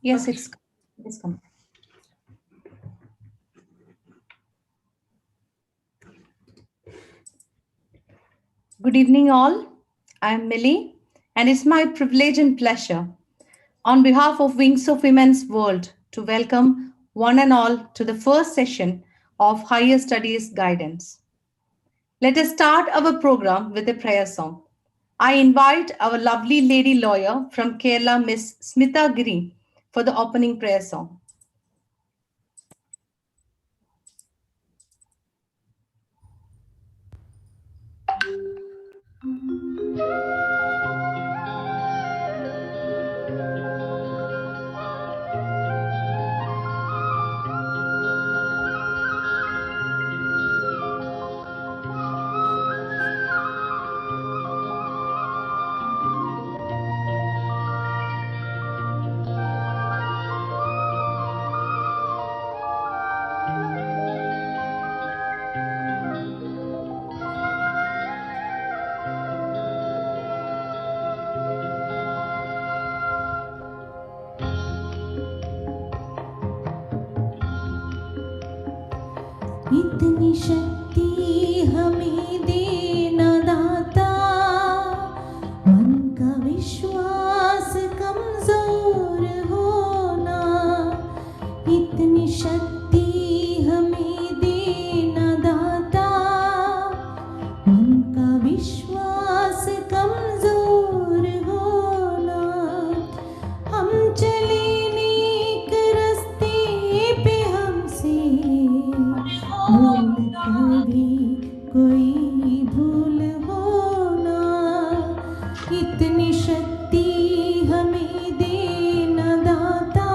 Yes, it's come. Good evening, all. I'm Millie, and it's my privilege and pleasure, on behalf of Wings of Women's World, to welcome one and all to the first session of Higher Studies Guidance. Let us start our program with a prayer song. I invite our lovely lady lawyer from Kerala, Miss Smita Giri, for the opening prayer song. इतनी शक्ति हमें देना दाता, मन का विश्वास कमजोर होना। इतनी शक्ति हमें देना दाता, मन का विश्वास कमजोर होना। हम चले नेक रास्ते पे हमसे भूल कभी कोई भूल होना। इतनी शक्ति हमें देना दाता,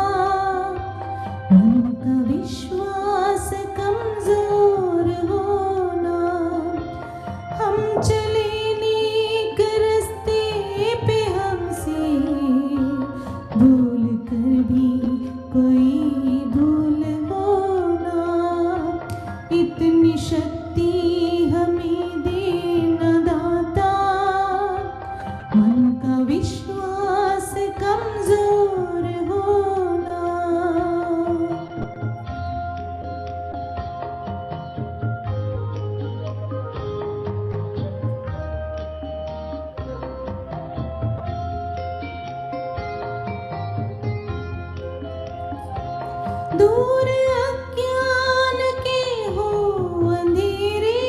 मन का विश्वास कमजोर होना। हम चले नेक रास्ते पे हमसे भूल कर भी कोई भूल होना। इतनी शक्ति हमें देना दाता, मन का विश्वास कमजोर होना। दूर अज्ञान के हो अंधेरे,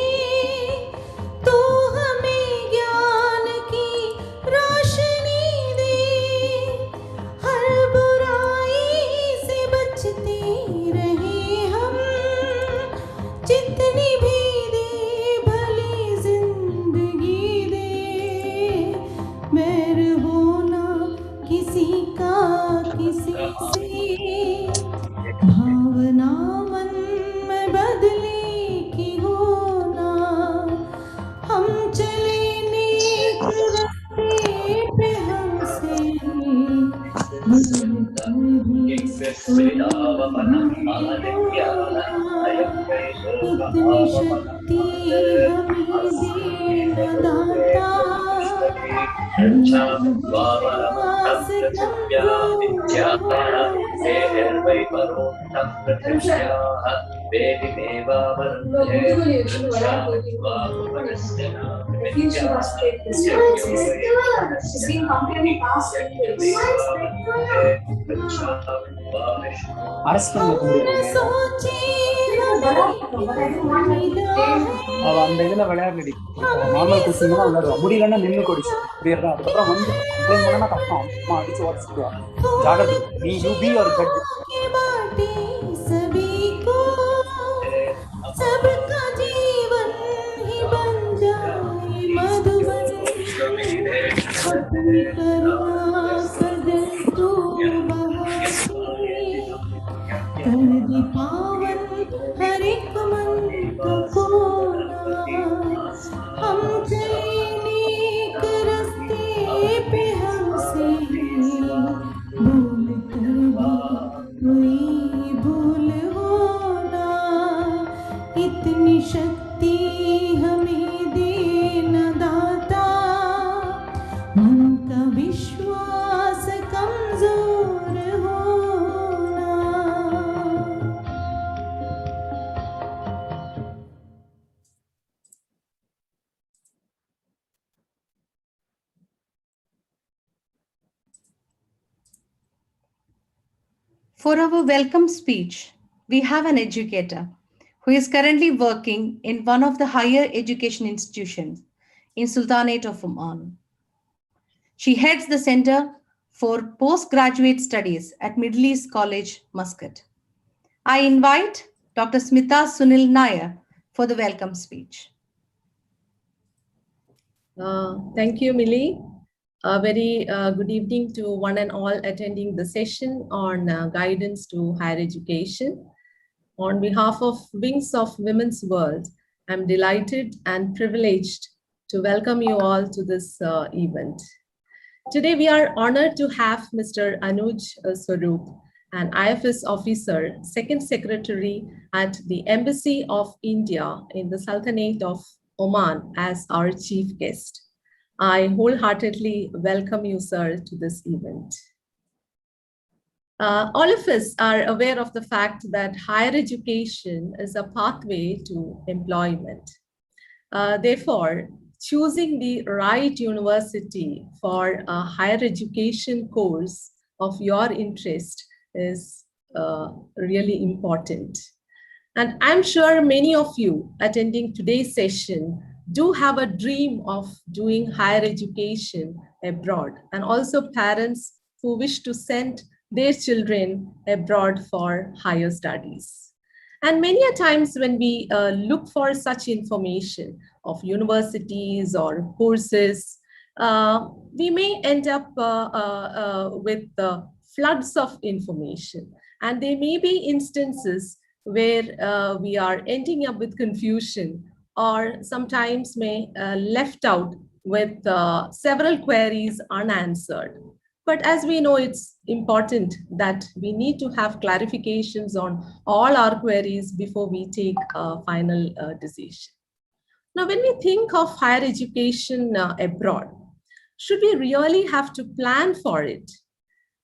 तो हमें ज्ञान की रोशनी दे। हर बुराई से बचते रहे हम, जितनी भी दे भली जिंदगी दे। बैर होना किसी का किसी से, भावना मन में बदले की होना। हम चले नेक रास्ते पे हमसे भूल कर भी कोई भूल होना। इतनी शक्ति हमें देना दाता, विश्वास कमजोर அவ அந்த இதுல விளையாடுடி நார்மல் குசிங் தான் விளையாடுவா. முடியலன்னா நின்று கொடிச்சு புரியுறதா. அதுக்கப்புறம் வந்து கம்ப்ளைண்ட் பண்ணா கஷ்டம். அம்மா அடிச்சு உடச்சுக்குவா. ஜாகிரதை. நீ யூ பி ஒரு கட். सबका जीवन ही बन जाए मधुबन। अपनी करुणा कर दे तू बहाने, कर दे पावन हर एक मन का कोना। हम चले नेक रास्ते पे हमसे भूल कर भी कोई भूल होना। इतनी शक्ति हमें देना दाता, मन का विश्व For our welcome speech, we have an educator who is currently working in one of the higher education institutions in Sultanate of Oman. She heads the Center for Postgraduate Studies at Middle East College, Muscat. I invite Dr. Smita Sunil Nair for the welcome speech. Thank you, Millie. A very good evening to one and all attending the session on guidance to higher education. On behalf of Wings of Women's World, I'm delighted and privileged to welcome you all to this event. Today, we are honored to have Mr. Anuj Swarup, an IFS officer, Second Secretary at the Embassy of India in the Sultanate of Oman, as our chief guest. I wholeheartedly welcome you, sir, to this event. All of us are aware of the fact that higher education is a pathway to employment. Therefore, choosing the right university for a higher education course of your interest is really important. And I'm sure many of you attending today's session do have a dream of doing higher education abroad, and also parents who wish to send their children abroad for higher studies. And many a times when we look for such information of universities or courses, we may end up with floods of information. And there may be instances where we are ending up with confusion, or sometimes may left out with several queries unanswered. But as we know, it's important that we need to have clarifications on all our queries before we take a final decision. Now, when we think of higher education abroad, should we really have to plan for it?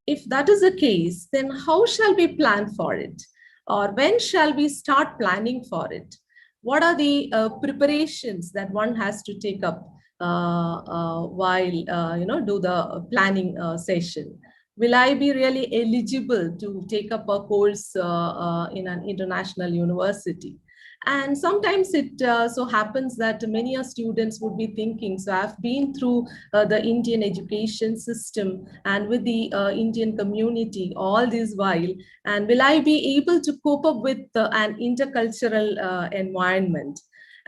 If that is the case, then how shall we plan for it? Or when shall we start planning for it? What are the preparations that one has to take up while do the planning session? Will I be really eligible to take up a course in an international university? And sometimes it so happens that many students would be thinking, so I've been through the Indian education system and with the Indian community all this while, and will I be able to cope up with an intercultural environment?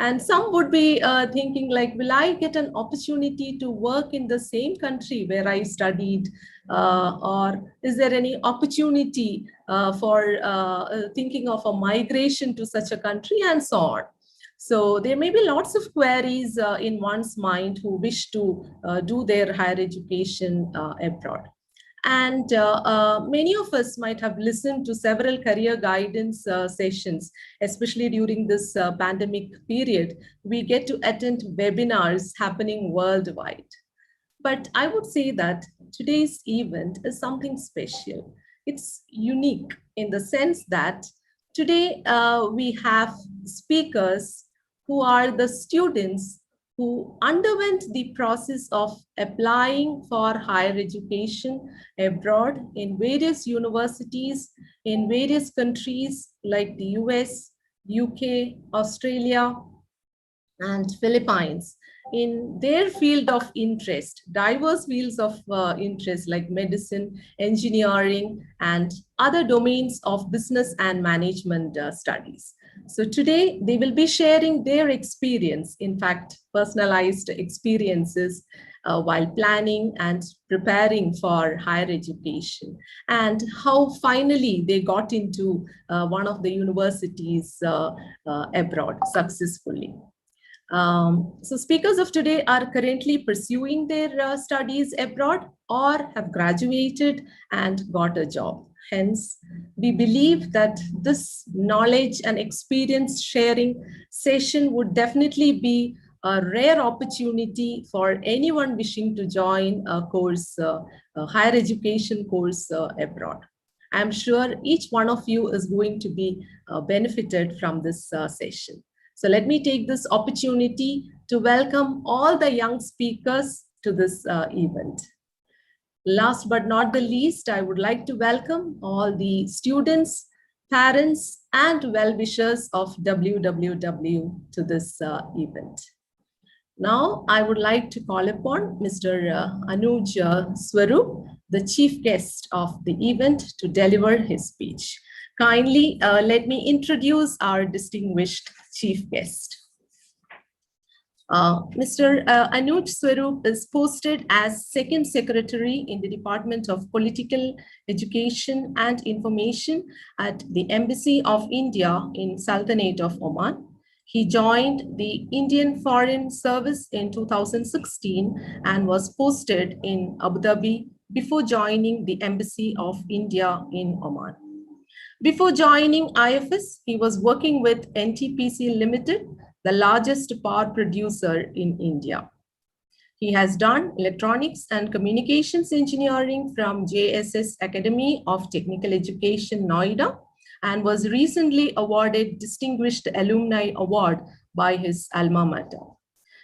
And some would be thinking like, will I get an opportunity to work in the same country where I studied? Or is there any opportunity for thinking of a migration to such a country, and so on? So there may be lots of queries in one's mind who wish to do their higher education abroad. And many of us might have listened to several career guidance sessions, especially during this pandemic period. We get to attend webinars happening worldwide. But I would say that today's event is something special. It's unique in the sense that today we have speakers who are the students who underwent the process of applying for higher education abroad in various universities in various countries like the US, UK, Australia, and Philippines, in their field of interest, diverse fields of interest like medicine, engineering, and other domains of business and management studies. So today they will be sharing their experience, in fact, personalized experiences while planning and preparing for higher education, and how finally they got into one of the universities abroad successfully. So speakers of today are currently pursuing their studies abroad or have graduated and got a job. Hence, we believe that this knowledge and experience sharing session would definitely be a rare opportunity for anyone wishing to join a course, a higher education course abroad. I'm sure each one of you is going to be benefited from this session. So let me take this opportunity to welcome all the young speakers to this event. Last but not the least, I would like to welcome all the students, parents, and well-wishers of WWW to this event. Now, I would like to call upon Mr. Anuj Swarup, the chief guest of the event, to deliver his speech. Kindly let me introduce our distinguished chief guest. Mr. Anuj Swarup is posted as Second Secretary in the Department of Political Education and Information at the Embassy of India in Sultanate of Oman. He joined the Indian Foreign Service in 2016 and was posted in Abu Dhabi before joining the Embassy of India in Oman. Before joining IFS, he was working with NTPC Limited, the largest power producer in India. He has done electronics and communications engineering from JSS Academy of Technical Education, Noida, and was recently awarded Distinguished Alumni Award by his alma mater.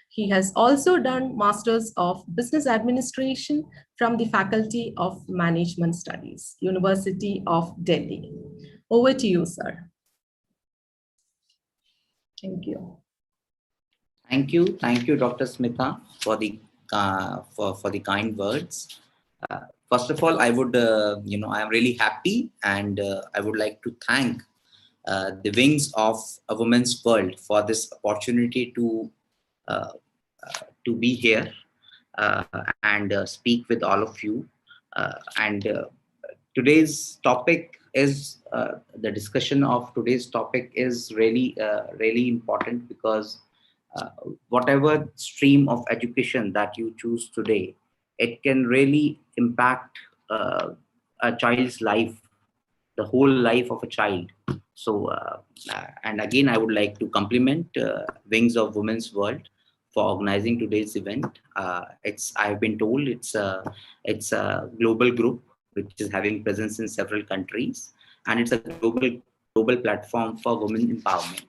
He has also done Masters of Business Administration from the Faculty of Management Studies, University of Delhi. Over to you, sir. Thank you. Thank you, Dr. Smitha, for the kind words. First of all, I would, I am really happy, and I would like to thank the Wings of a Women's World for this opportunity to be here and speak with all of you. Today's topic is the discussion of today's topic is really important, because whatever stream of education that you choose today, it can really impact a child's life, the whole life of a child. So, and again, I would like to compliment Wings of Women's World for organizing today's event. I've been told it's a global group which is having presence in several countries, and it's a global platform for women empowerment.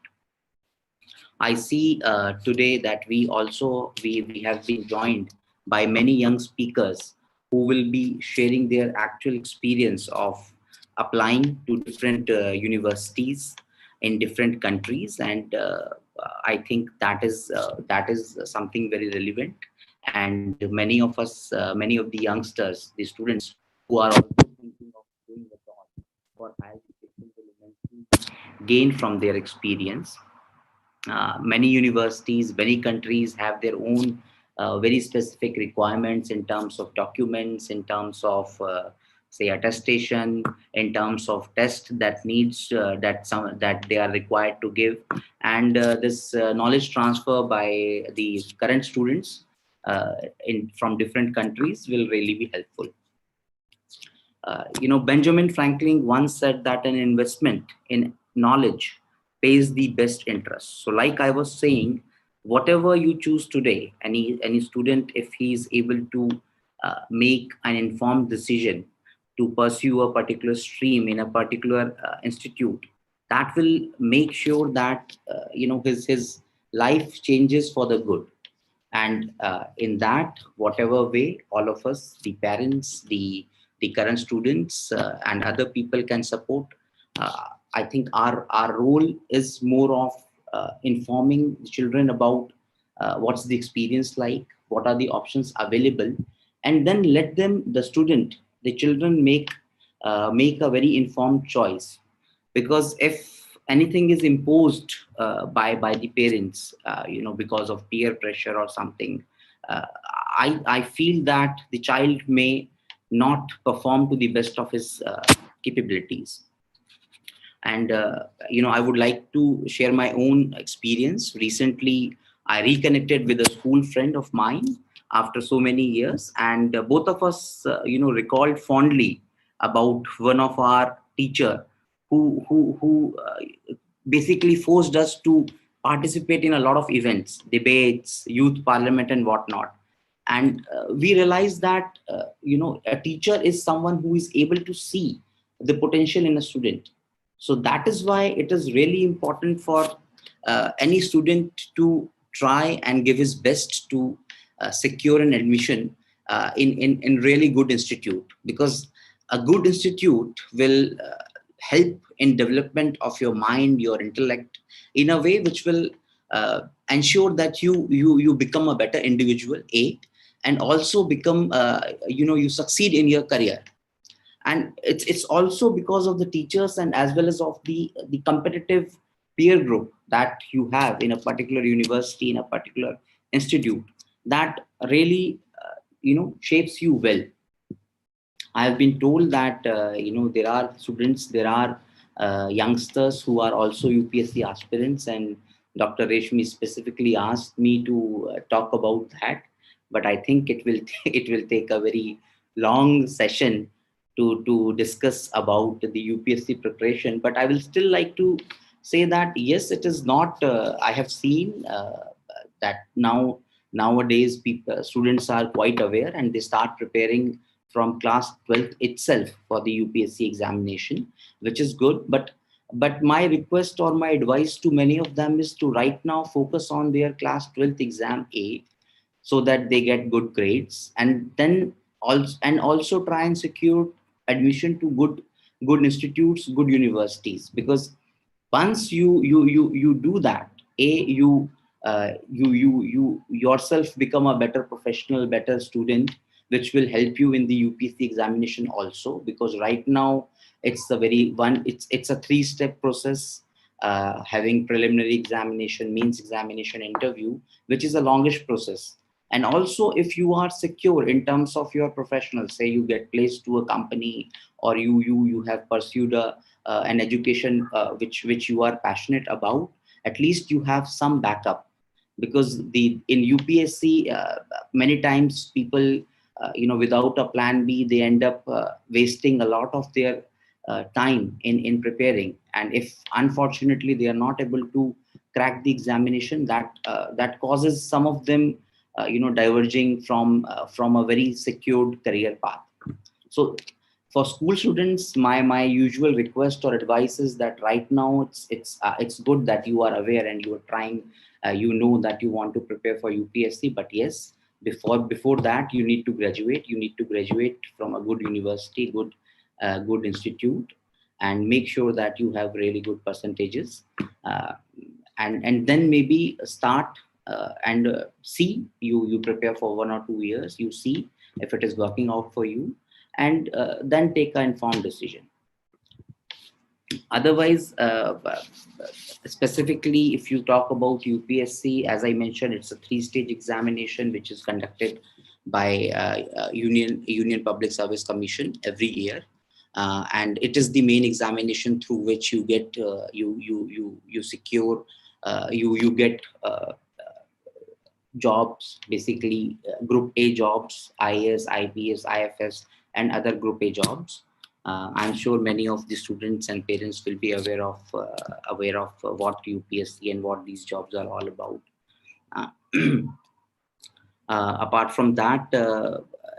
I see today that we have been joined by many young speakers who will be sharing their actual experience of applying to different universities in different countries, and I think that is something very relevant. And many of us, many of the youngsters, the students who are also thinking of doing the job for higher education will eventually gain from their experience. Many universities, many countries have their own very specific requirements in terms of documents, in terms of say attestation, in terms of test that needs that they are required to give, and this knowledge transfer by the current students from different countries will really be helpful. Benjamin Franklin once said that an investment in knowledge pays the best interest. So like I was saying, whatever you choose today, any student, if he is able to make an informed decision to pursue a particular stream in a particular institute, that will make sure that his life changes for the good. And in that, whatever way, all of us, the parents, the current students, and other people can support. I think our role is more of informing the children about what's the experience like, what are the options available, and then let them, the children make a very informed choice. Because if anything is imposed by the parents, because of peer pressure or something, I feel that the child may not perform to the best of his capabilities. And I would like to share my own experience. Recently, I reconnected with a school friend of mine after so many years, and both of us, recalled fondly about one of our teacher who basically forced us to participate in a lot of events, debates, youth parliament, and whatnot. And we realized that a teacher is someone who is able to see the potential in a student. So that is why it is really important for any student to try and give his best to secure an admission in really good institute, because a good institute will help in development of your mind, your intellect, in a way which will ensure that you become a better individual, and also become you succeed in your career. And it's also because of the teachers, and as well as of the competitive peer group that you have in a particular university, in a particular institute, that really shapes you well. I have been told that there are students, there are youngsters who are also UPSC aspirants, and Dr. Reshmi specifically asked me to talk about that. But I think it will it will take a very long session to discuss about the UPSC preparation. But I will still like to say that yes, it is not. I have seen that nowadays people, students are quite aware, and they start preparing from class 12th itself for the UPSC examination, which is good. But my request or my advice to many of them is to right now focus on their class 12th exam A, so that they get good grades, and then also try and secure admission to good institutes, good universities. Because once you do that, you yourself become a better professional, better student, which will help you in the UPSC examination also. Because right now it's a very it's a 3-step process, having preliminary examination, means examination, interview, which is a longish process. And also, if you are secure in terms of your professional, say you get placed to a company, or you have pursued an education which you are passionate about, at least you have some backup. Because in UPSC, many times people without a plan B, they end up wasting a lot of their time in preparing. And if unfortunately they are not able to crack the examination, that causes some of them diverging from a very secured career path. So for school students, my usual request or advice is that right now it's good that you are aware and you are trying, that you want to prepare for UPSC. But yes, before that, you need to graduate from a good university, good institute, and make sure that you have really good percentages, and then maybe start and see, you prepare for 1 or 2 years, you see if it is working out for you, and then take an informed decision. Otherwise, specifically if you talk about UPSC, as I mentioned, it's a 3-stage examination which is conducted by Union Public Service Commission every year. And it is the main examination through which you get you secure you get jobs, basically group A jobs, IAS, IPS, IFS, and other group A jobs. I'm sure many of the students and parents will be aware of what UPSC and what these jobs are all about. Apart from that,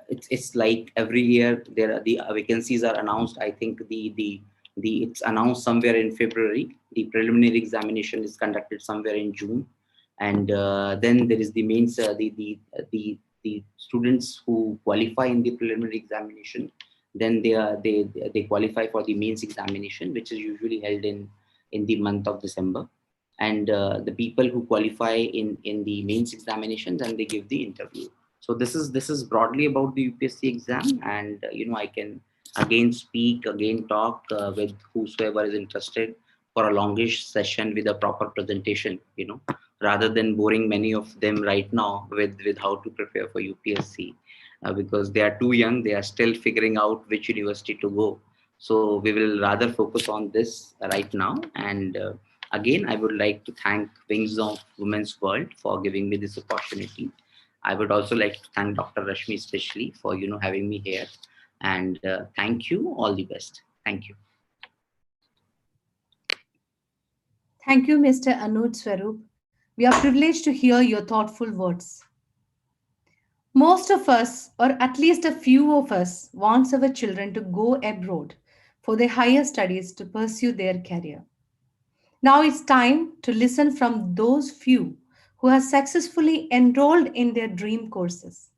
it's like every year the vacancies are announced. I think it's announced somewhere in February. The preliminary examination is conducted somewhere in June, and then there is the mains. The students who qualify in the preliminary examination, then they qualify for the mains examination, which is usually held in the month of December. And the people who qualify in the mains examination, then they give the interview. So this is broadly about the UPSC exam. And I can again talk with whosoever is interested for a longish session with a proper presentation, rather than boring many of them right now with how to prepare for UPSC, because they are too young, they are still figuring out which university to go. So we will rather focus on this right now. And again, I would like to thank Wings of Women's World for giving me this opportunity. I would also like to thank Dr. Rashmi especially for having me here. And thank you. All the best. Thank you. Thank you, Mr. Anuj Swarup. We are privileged to hear your thoughtful words. Most of us, or at least a few of us, wants our children to go abroad for their higher studies to pursue their career. Now it's time to listen from those few who have successfully enrolled in their dream courses.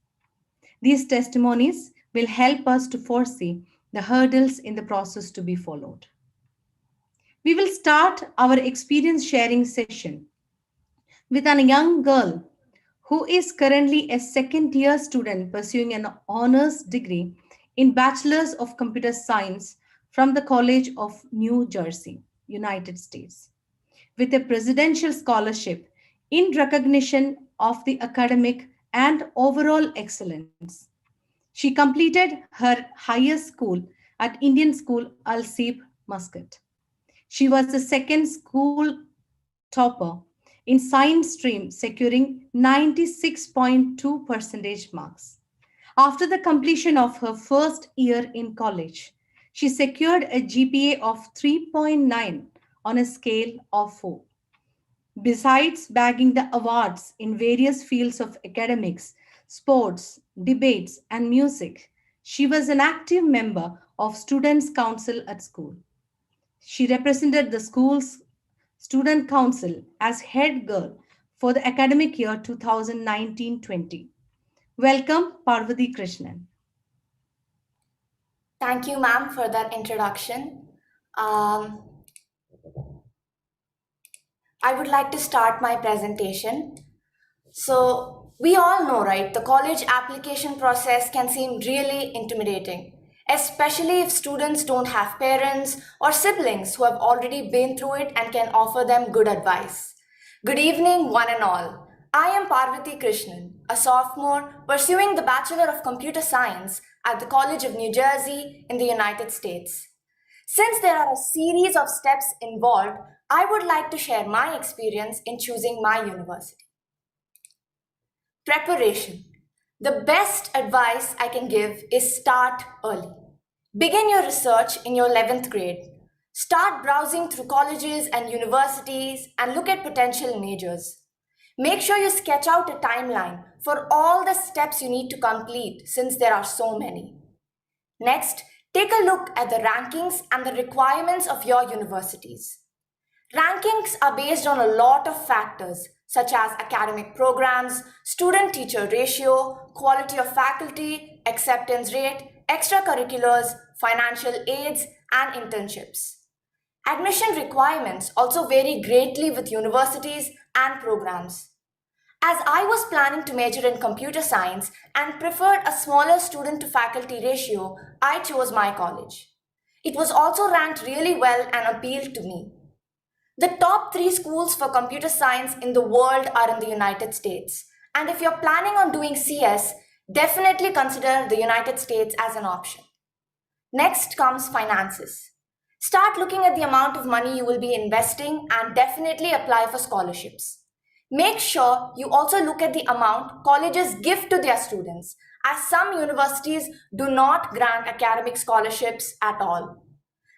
These testimonies will help us to foresee the hurdles in the process to be followed. We will start our experience sharing session with a young girl who is currently a second year student pursuing an honors degree in Bachelor's of Computer Science from the College of New Jersey, United States, with a presidential scholarship in recognition of the academic and overall excellence. She completed her higher school at Indian School Al Seep, Muscat. She was the second school topper in science stream, securing 96.2 percentage marks. After the completion of her first year in college, she secured a GPA of 3.9 on a scale of 4. Besides bagging the awards in various fields of academics, sports, debates, and music, she was an active member of Students' Council at school. She represented the school's student council as head girl for the academic year 2019-20. Welcome, Parvati Krishnan. Thank you, ma'am, for that introduction. I would like to start my presentation. So, we all know, right, the college application process can seem really intimidating, especially if students don't have parents or siblings who have already been through it and can offer them good advice. Good evening, one and all. I am Parvati Krishnan, a sophomore pursuing the Bachelor of Computer Science at the College of New Jersey in the United States. Since there are a series of steps involved, I would like to share my experience in choosing my university. Preparation. The best advice I can give is start early. Begin your research in your 11th grade. Start browsing through colleges and universities and look at potential majors. Make sure you sketch out a timeline for all the steps you need to complete since there are so many. Next, take a look at the rankings and the requirements of your universities. Rankings are based on a lot of factors such as academic programs, student-teacher ratio, quality of faculty, acceptance rate, extracurriculars, financial aids, and internships. Admission requirements also vary greatly with universities and programs. As I was planning to major in computer science and preferred a smaller student-to-faculty ratio, I chose my college. It was also ranked really well and appealed to me. The top 3 schools for computer science in the world are in the United States. And if you're planning on doing CS, definitely consider the United States as an option. Next comes finances. Start looking at the amount of money you will be investing and definitely apply for scholarships. Make sure you also look at the amount colleges give to their students, as some universities do not grant academic scholarships at all.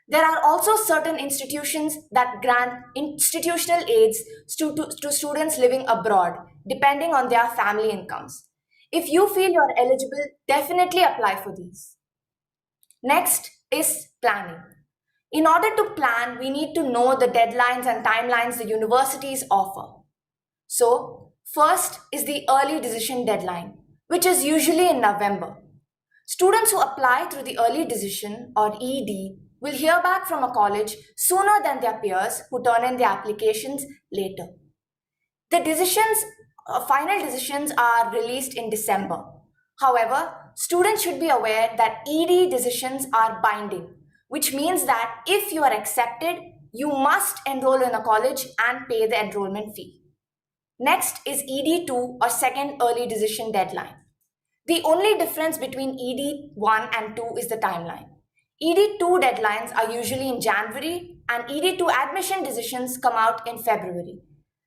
There are also certain institutions that grant institutional aids to students living abroad, depending on their family incomes. If you feel you're eligible, definitely apply for these. Next is planning. In order to plan, we need to know the deadlines and timelines the universities offer. So, first is the early decision deadline, which is usually in November. Students who apply through the early decision or ED will hear back from a college sooner than their peers who turn in their applications later. The final decisions are released in December. However, students should be aware that ED decisions are binding, which means that if you are accepted, you must enroll in a college and pay the enrollment fee. Next is ED2 or second early decision deadline. The only difference between ED1 and 2 is the timeline. ED2 deadlines are usually in January and ED2 admission decisions come out in February.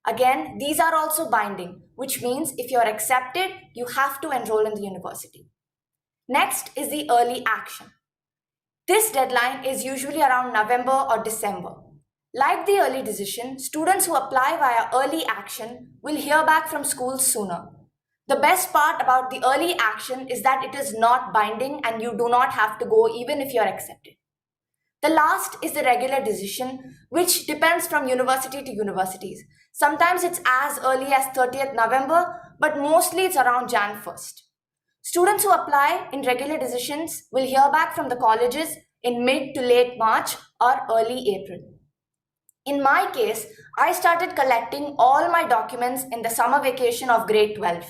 Again, these are also binding, which means if you're accepted, you have to enroll in the university. Next is the early action. This deadline is usually around November or December. Like the early decision, students who apply via early action will hear back from schools sooner. The best part about the early action is that it is not binding and you do not have to go even if you're accepted. The last is the regular decision, which depends from university to universities. Sometimes it's as early as 30th November, but mostly it's around Jan 1st. Students who apply in regular decisions will hear back from the colleges in mid to late March or early April. In my case, I started collecting all my documents in the summer vacation of grade 12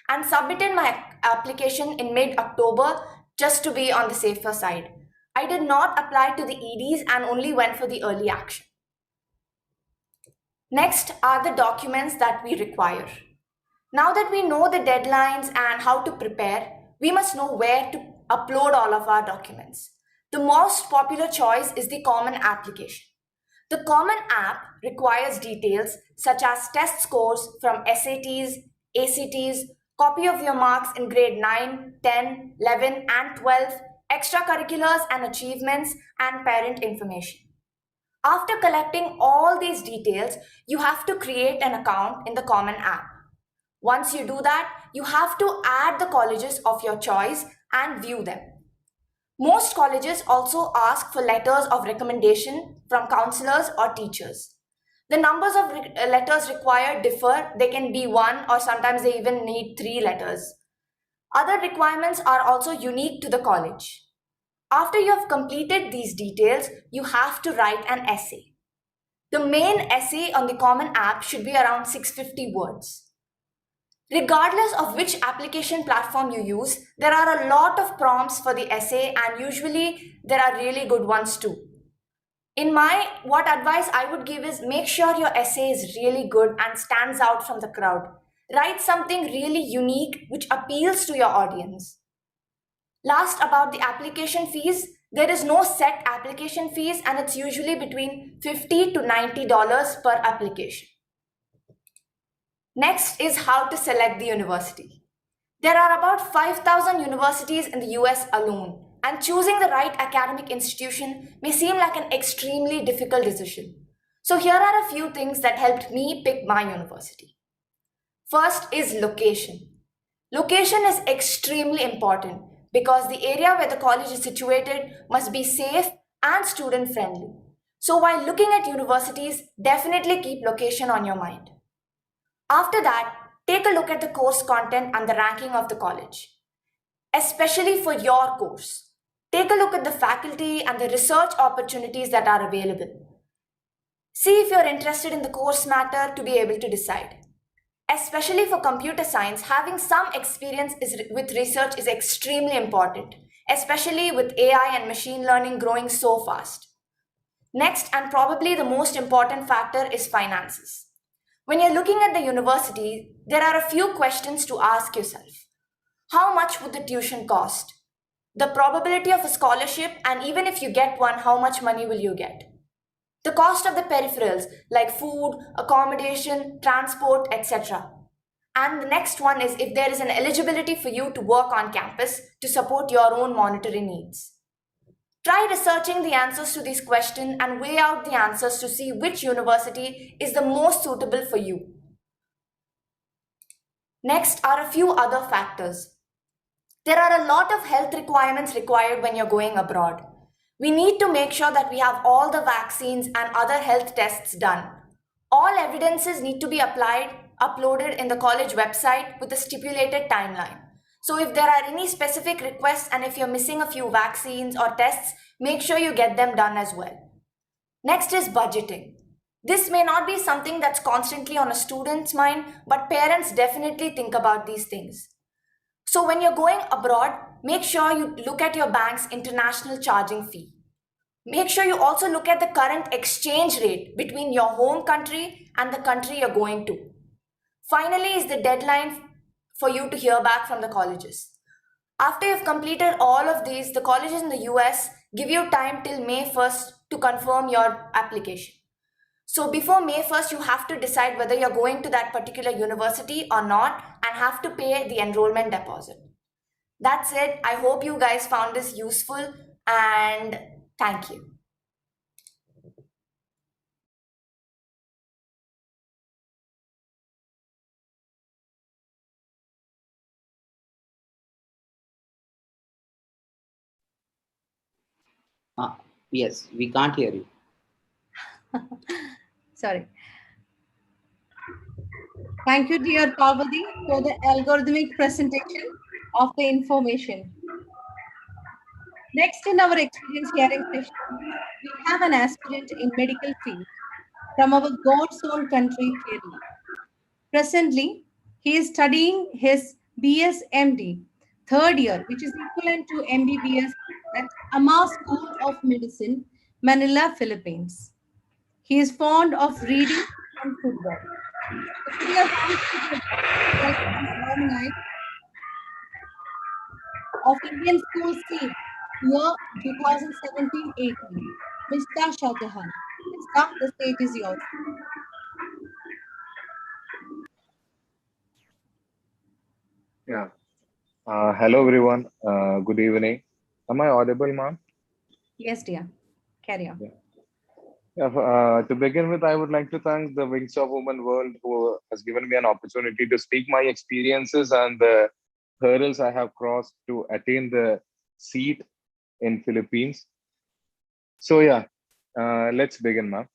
and submitted my application in mid-October just to be on the safer side. I did not apply to the EDs and only went for the early action. Next are the documents that we require. Now that we know the deadlines and how to prepare, we must know where to upload all of our documents. The most popular choice is the Common application. The Common app requires details such as test scores from SATs, ACTs, copy of your marks in grade 9, 10, 11, and 12, extracurriculars and achievements, and parent information. After collecting all these details, you have to create an account in the Common app. Once you do that, you have to add the colleges of your choice and view them. Most colleges also ask for letters of recommendation from counselors or teachers. The numbers of letters required differ. They can be 1 or sometimes they even need 3 letters. Other requirements are also unique to the college. After you have completed these details, you have to write an essay. The main essay on the Common app should be around 650 words. Regardless of which application platform you use, there are a lot of prompts for the essay and usually there are really good ones too. What advice I would give is make sure your essay is really good and stands out from the crowd. Write something really unique which appeals to your audience. Last, about the application fees, there is no set application fees and it's usually between $50 to $90 per application. Next is how to select the university. There are about 5,000 universities in the US alone, and choosing the right academic institution may seem like an extremely difficult decision. So here are a few things that helped me pick my university. First is location. Location is extremely important because the area where the college is situated must be safe and student friendly. So while looking at universities, definitely keep location on your mind. After that, take a look at the course content and the ranking of the college. Especially for your course, take a look at the faculty and the research opportunities that are available. See if you're interested in the course matter to be able to decide. Especially for computer science, having some experience with research is extremely important, especially with AI and machine learning growing so fast. Next, and probably the most important factor, is finances. When you're looking at the university, there are a few questions to ask yourself. How much would the tuition cost? The probability of a scholarship, and even if you get one, how much money will you get? The cost of the peripherals like food, accommodation, transport, etc. And the next one is if there is an eligibility for you to work on campus to support your own monetary needs. Try researching the answers to these questions and weigh out the answers to see which university is the most suitable for you. Next are a few other factors. There are a lot of health requirements required when you're going abroad. We need to make sure that we have all the vaccines and other health tests done. All evidences need to be uploaded in the college website with a stipulated timeline. So if there are any specific requests and if you're missing a few vaccines or tests, make sure you get them done as well. Next is budgeting. This may not be something that's constantly on a student's mind, but parents definitely think about these things. So when you're going abroad, make sure you look at your bank's international charging fee. Make sure you also look at the current exchange rate between your home country and the country you're going to. Finally is the deadline for you to hear back from the colleges. After you've completed all of these, the colleges in the US give you time till May 1st to confirm your application. So before May 1st, you have to decide whether you're going to that particular university or not and have to pay the enrollment deposit. That's it. I hope you guys found this useful and thank you. Yes, we can't hear you. Sorry. Thank you, dear Parvati, for the algorithmic presentation of the information. Next in our experience sharing session, we have an aspirant in medical field from our God's own country, Kerala. Presently, he is studying his BS MD, third year, which is equivalent to MBBS at Amma School of Medicine, Manila, Philippines. He is fond of reading and football. So put your hands together to welcome this alumni of Indian School Seed, year 2017-18, Mr. Shah Jahan. Mr. The stage is yours. Yeah. Hello, everyone. Good evening. Am I audible, ma'am? Yes, dear. Carry on. Yeah. Yeah. To begin with, I would like to thank the Wings of Women World who has given me an opportunity to speak my experiences and the hurdles I have crossed to attain the seat in Philippines. So yeah, let's begin, ma'am.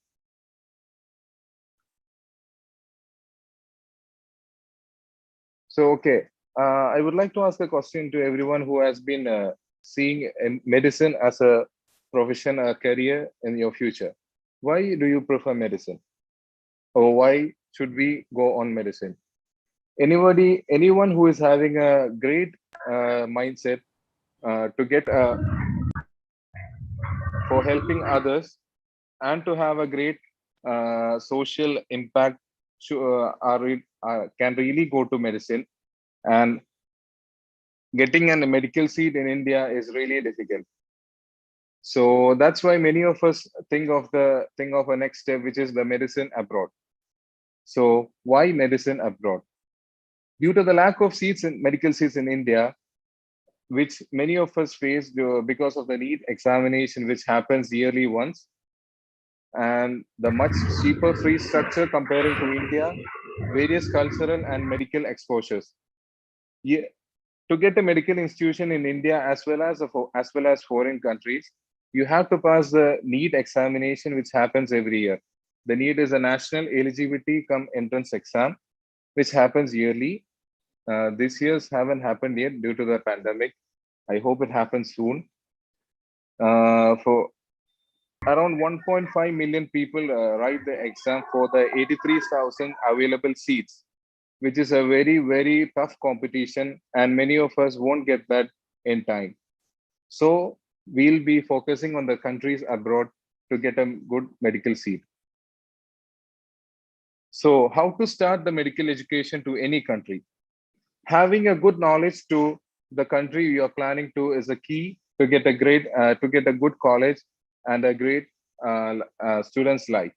So okay, I would like to ask a question to everyone who has been seeing medicine as a profession, a career in your future. Why do you prefer medicine, or why should we go on medicine? Anyone who is having a great mindset to get for helping others and to have a great social impact can really go to medicine, and getting a medical seat in India is really difficult. So that's why many of us think of a next step, which is the medicine abroad. So why medicine abroad? Due to the lack of seats in medical seats in India, which many of us face because of the NEET examination, which happens yearly once, and the much cheaper free structure comparing to India, various cultural and medical exposures. Yeah, to get a medical institution in India as well as foreign countries, you have to pass the NEET examination, which happens every year. The NEET is a national eligibility come entrance exam, which happens yearly. This year's haven't happened yet due to the pandemic. I hope it happens soon. For around 1.5 million people write the exam for the 83,000 available seats, which is a very, very tough competition, and many of us won't get that in time. So we'll be focusing on the countries abroad to get a good medical seat. So how to start the medical education to any country? Having a good knowledge to the country you are planning to is a key to get a good college and a great student's life.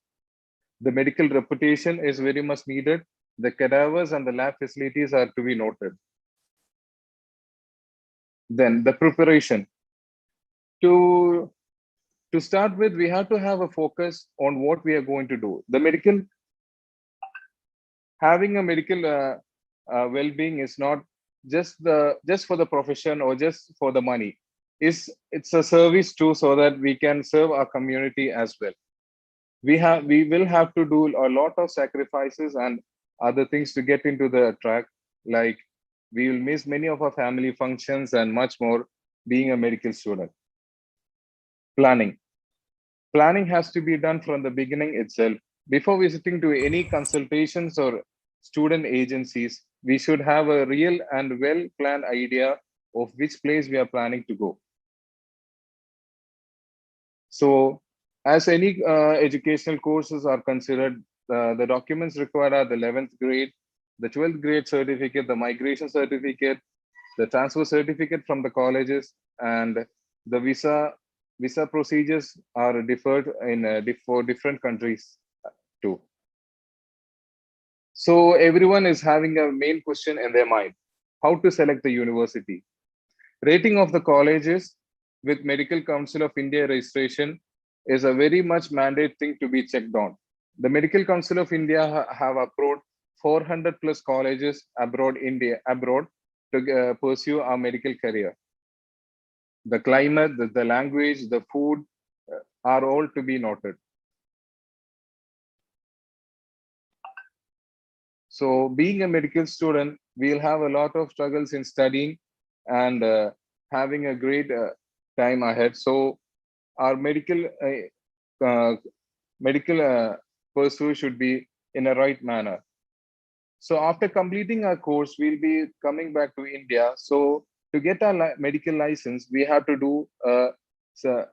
The medical reputation is very much needed. The cadavers and the lab facilities are to be noted. Then the preparation. To start with, we have to have a focus on what we are going to do. Having a medical well-being is not just for the profession or just for the money. It's a service too, so that we can serve our community as well. We will have to do a lot of sacrifices and other things to get into the track, like we will miss many of our family functions and much more being a medical student. Planning has to be done from the beginning itself. Before visiting to any consultations or student agencies, we should have a real and well planned idea of which place we are planning to go. So as any educational courses are considered, the documents required are the 11th grade, the 12th grade certificate, the migration certificate, the transfer certificate from the colleges, and the visa procedures are differed for different countries too. So everyone is having a main question in their mind: how to select the university? Rating of the colleges with Medical Council of India registration is a very much mandate thing to be checked on. The Medical Council of India have approved 400 plus colleges abroad to pursue our medical career. The climate, the language, the food are all to be noted. So being a medical student, we'll have a lot of struggles in studying and having a great time ahead. So our medical pursuit should be in a right manner. So after completing our course, we'll be coming back to India. So to get our medical license, we have to do so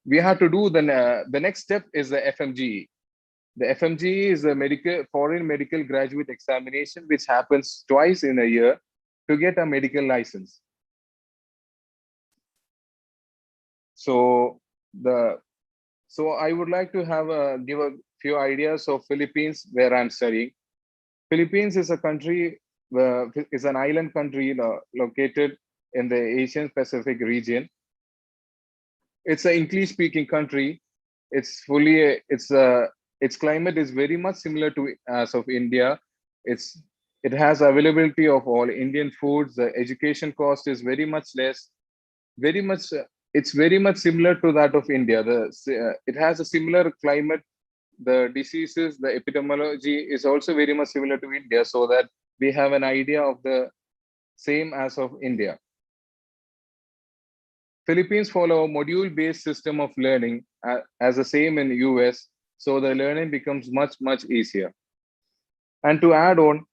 we have to do the next step is the FMGE. The FMGE is a foreign medical graduate examination, which happens twice in a year to get a medical license. So I would like to give a few ideas of Philippines, where I'm studying. Philippines is a country, is an island country located in the Asian Pacific region. It's an English-speaking country. Its climate is very much similar to as of India. It has availability of all Indian foods. The education cost is very much less. It's very much similar to that of India. It has a similar climate. The diseases, the epidemiology is also very much similar to India, so that we have an idea of the same as of India. Philippines follow a module-based system of learning as the same in US, so the learning becomes much easier. And to add on,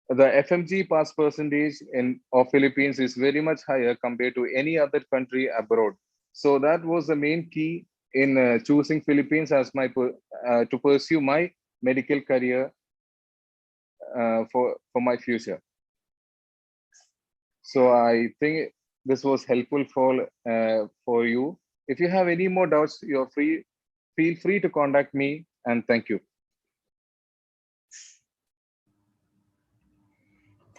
the FMG pass percentage of Philippines is very much higher compared to any other country abroad. So that was the main key in choosing Philippines as to pursue my medical career for my future. So I think this was helpful for you. If you have any more doubts, feel free to contact me, and thank you.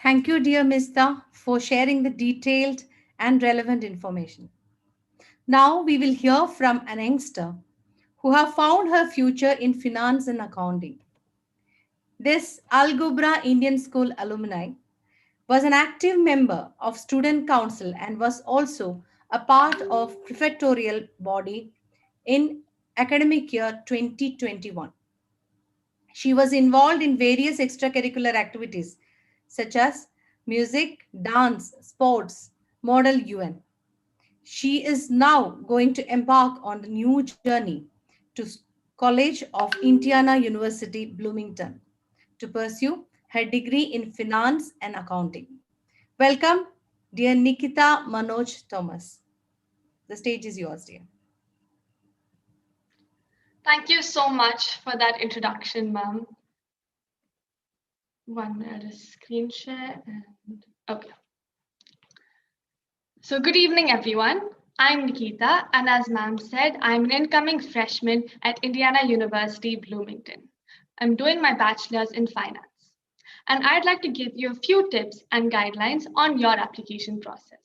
Thank you, dear Mr., for sharing the detailed and relevant information. Now we will hear from an youngster who have found her future in finance and accounting. This Al Gubra Indian School alumni was an active member of student council and was also a part of prefectorial body in academic year 2021. She was involved in various extracurricular activities such as music, dance, sports, model UN. She is now going to embark on the new journey to College of Indiana University, Bloomington, to pursue her degree in finance and accounting. Welcome, dear Nikita Manoj Thomas. The stage is yours, dear. Thank you so much for that introduction, ma'am. One minute, screen share and okay. So good evening, everyone. I'm Nikita, and as ma'am said, I'm an incoming freshman at Indiana University, Bloomington. I'm doing my bachelor's in finance, and I'd like to give you a few tips and guidelines on your application process.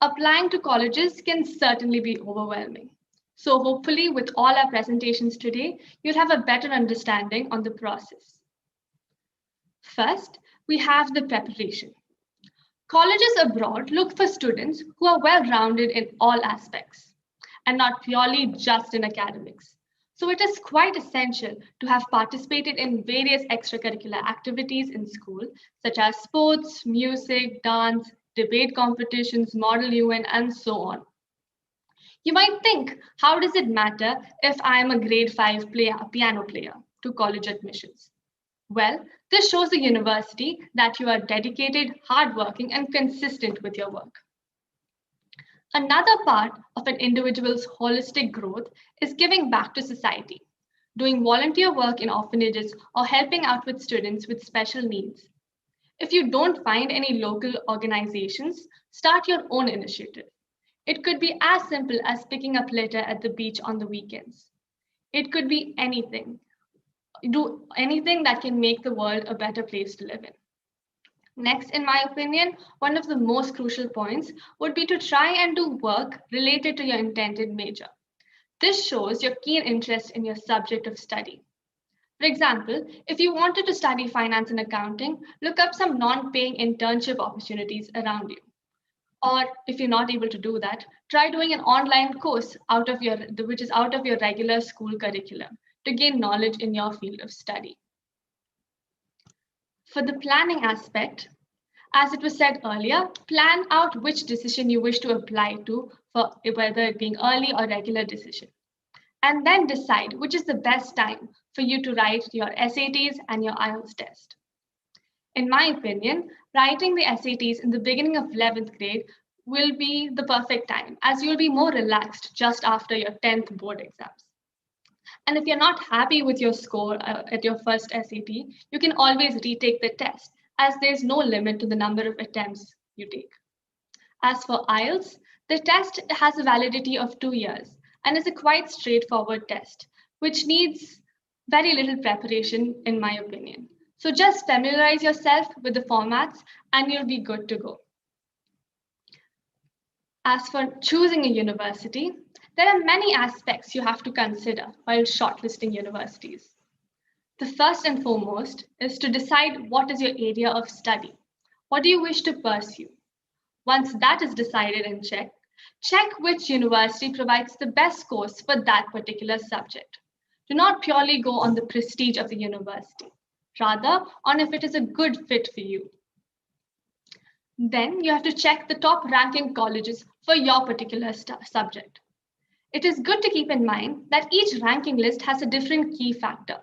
Applying to colleges can certainly be overwhelming. So hopefully with all our presentations today, you'll have a better understanding on the process. First, we have the preparation. Colleges abroad look for students who are well-rounded in all aspects and not purely just in academics. So it is quite essential to have participated in various extracurricular activities in school, such as sports, music, dance, debate competitions, model UN, and so on. You might think, how does it matter if I am a grade 5 piano player to college admissions? Well, this shows the university that you are dedicated, hardworking, and consistent with your work. Another part of an individual's holistic growth is giving back to society, doing volunteer work in orphanages or helping out with students with special needs. If you don't find any local organizations, start your own initiative. It could be as simple as picking up litter at the beach on the weekends. It could be anything. Do anything that can make the world a better place to live in. Next, in my opinion, one of the most crucial points would be to try and do work related to your intended major. This shows your keen interest in your subject of study. For example, if you wanted to study finance and accounting, look up some non-paying internship opportunities around you. Or if you're not able to do that, try doing an online course which is out of your regular school curriculum to gain knowledge in your field of study. For the planning aspect, As it was said earlier, plan out which decision you wish to apply to, for whether it being early or regular decision. And then decide which is the best time for you to write your SATs and your IELTS test. In my opinion, writing the SATs in the beginning of 11th grade will be the perfect time, as you'll be more relaxed just after your 10th board exams. And if you're not happy with your score at your first SAT, you can always retake the test, as there's no limit to the number of attempts you take. As for IELTS, the test has a validity of 2 years and is a quite straightforward test, which needs very little preparation, in my opinion. So just familiarize yourself with the formats and you'll be good to go. As for choosing a university, there are many aspects you have to consider while shortlisting universities. The first and foremost is to decide what is your area of study. What do you wish to pursue? Once that is decided and checked, check which university provides the best course for that particular subject. Do not purely go on the prestige of the university, rather on if it is a good fit for you. Then you have to check the top ranking colleges for your particular subject. It is good to keep in mind that each ranking list has a different key factor.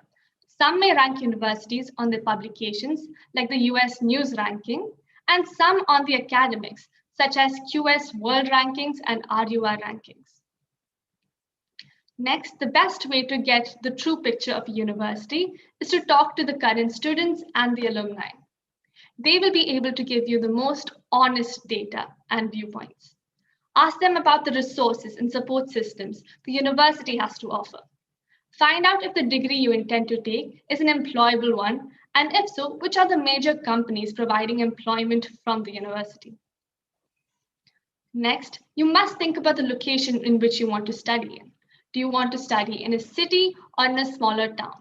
Some may rank universities on their publications, like the US News ranking, and some on the academics, such as QS World Rankings and RUR rankings. Next, the best way to get the true picture of a university is to talk to the current students and the alumni. They will be able to give you the most honest data and viewpoints. Ask them about the resources and support systems the university has to offer. Find out if the degree you intend to take is an employable one, and if so, which are the major companies providing employment from the university. Next, you must think about the location in which you want to study in. Do you want to study in a city or in a smaller town?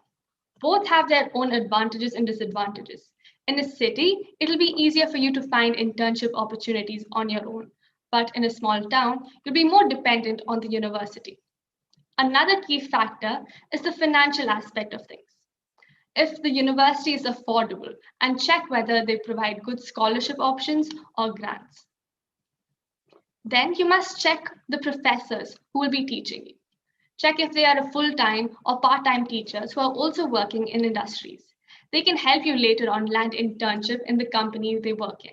Both have their own advantages and disadvantages. In a city, it'll be easier for you to find internship opportunities on your own. But in a small town, you'll be more dependent on the university. Another key factor is the financial aspect of things. If the university is affordable, and check whether they provide good scholarship options or grants. Then you must check the professors who will be teaching you. Check if they are a full-time or part-time teachers who are also working in industries. They can help you later on land internship in the company they work in.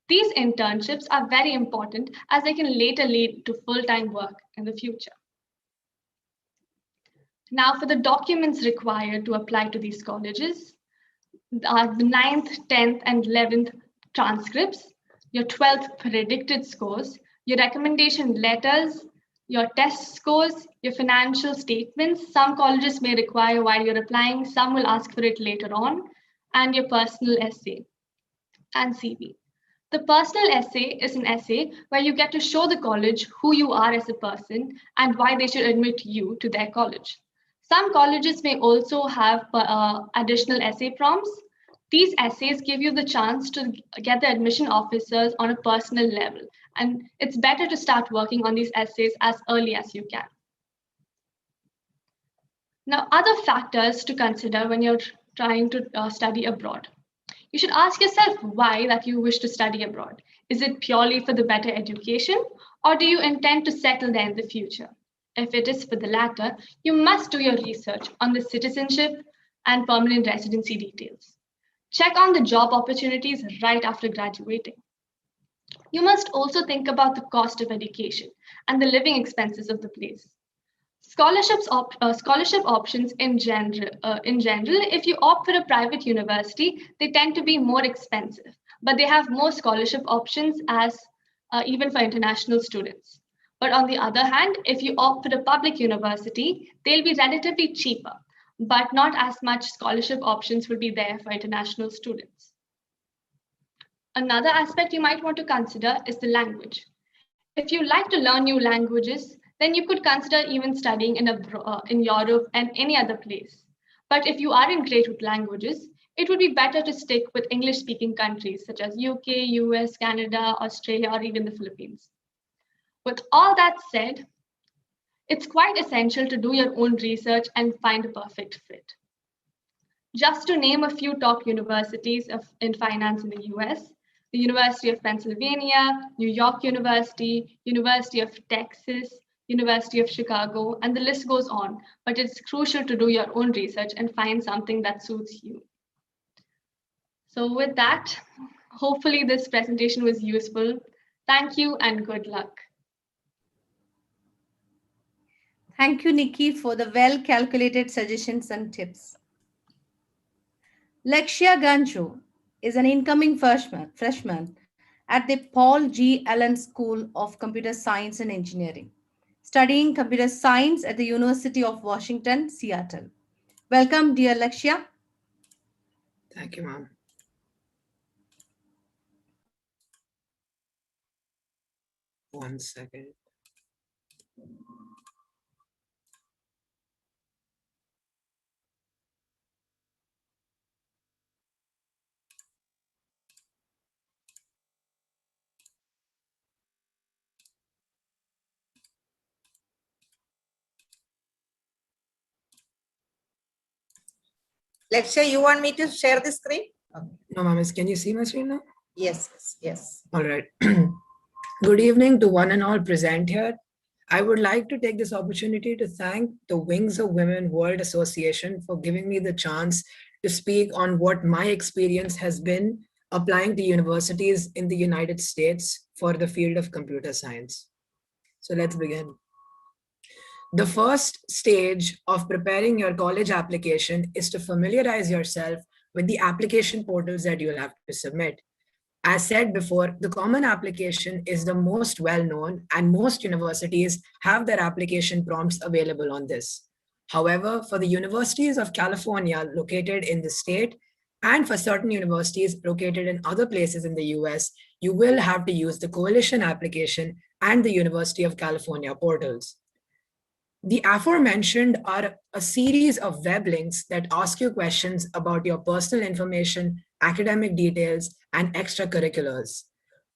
These internships are very important as they can later lead to full-time work in the future. Now for the documents required to apply to these colleges are the 9th, 10th, and 11th transcripts, your 12th predicted scores, your recommendation letters, your test scores, your financial statements. Some colleges may require while you're applying, some will ask for it later on, and your personal essay and CV. The personal essay is an essay where you get to show the college who you are as a person and why they should admit you to their college. Some colleges may also have additional essay prompts. These essays give you the chance to get the admission officers on a personal level, and it's better to start working on these essays as early as you can. Now, other factors to consider when you're trying to study abroad. You should ask yourself why that you wish to study abroad. Is it purely for the better education, or do you intend to settle there in the future? If it is for the latter, you must do your research on the citizenship and permanent residency details. Check on the job opportunities right after graduating. You must also think about the cost of education and the living expenses of the place. Scholarship options in general, if you opt for a private university, they tend to be more expensive, but they have more scholarship options as even for international students. But on the other hand, if you opt for a public university, they'll be relatively cheaper, but not as much scholarship options will be there for international students. Another aspect you might want to consider is the language. If you like to learn new languages, then you could consider even studying in Europe and any other place. But if you aren't great with languages, it would be better to stick with English-speaking countries such as UK, US, Canada, Australia, or even the Philippines. With all that said, it's quite essential to do your own research and find a perfect fit. Just to name a few top universities in finance in the US, the University of Pennsylvania, New York University, University of Texas, University of Chicago, and the list goes on. But it's crucial to do your own research and find something that suits you. So with that, hopefully this presentation was useful. Thank you and good luck. Thank you, Nikki, for the well-calculated suggestions and tips. Lakshya Ganju is an incoming freshman at the Paul G. Allen School of Computer Science and Engineering, studying computer science at the University of Washington, Seattle. Welcome, dear Lakshya. Thank you, ma'am. One second. Lakshya, you want me to share the screen? Okay. No, ma'am, can you see my screen now? Yes, yes, yes. All right. Good evening to one and all present here. I would like to take this opportunity to thank the Wings of Women World Association for giving me the chance to speak on what my experience has been applying to universities in the United States for the field of computer science. So let's begin. The first stage of preparing your college application is to familiarize yourself with the application portals that you'll have to submit. As said before, the Common Application is the most well-known, and most universities have their application prompts available on this. However, for the universities of California located in the state, and for certain universities located in other places in the US, you will have to use the Coalition Application and the University of California portals. The aforementioned are a series of web links that ask you questions about your personal information, academic details, and extracurriculars.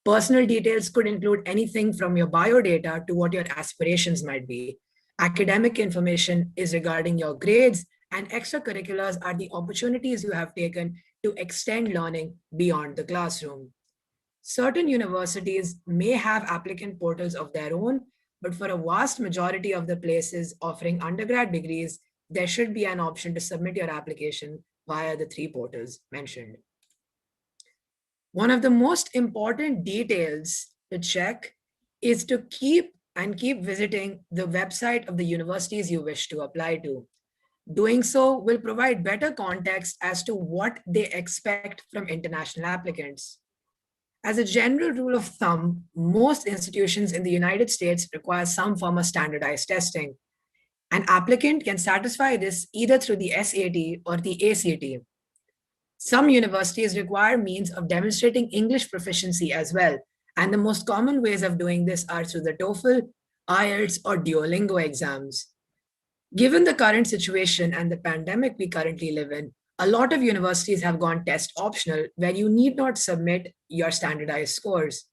Personal details could include anything from your biodata to what your aspirations might be. Academic information is regarding your grades, and extracurriculars are the opportunities you have taken to extend learning beyond the classroom. Certain universities may have applicant portals of their own, but for a vast majority of the places offering undergrad degrees, there should be an option to submit your application via the 3 portals mentioned. One of the most important details to check is to keep visiting the website of the universities you wish to apply to. Doing so will provide better context as to what they expect from international applicants. As a general rule of thumb, most institutions in the United States require some form of standardized testing. An applicant can satisfy this either through the SAT or the ACT. Some universities require means of demonstrating English proficiency as well, and the most common ways of doing this are through the TOEFL, IELTS, or Duolingo exams. Given the current situation and the pandemic we currently live in, a lot of universities have gone test optional, where you need not submit your standardized scores.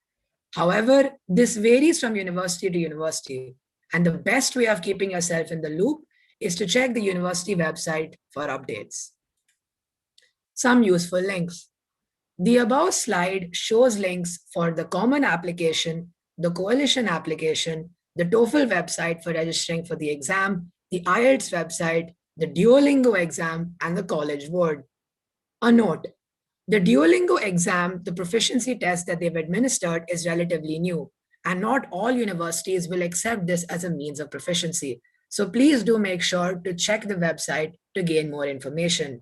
However, this varies from university to university, and the best way of keeping yourself in the loop is to check the university website for updates. Some useful links. The above slide shows links for the Common Application, the Coalition Application, the TOEFL website for registering for the exam, the IELTS website, the Duolingo exam, and the College Board. A note, the Duolingo exam, the proficiency test that they've administered, is relatively new, and not all universities will accept this as a means of proficiency. So please do make sure to check the website to gain more information.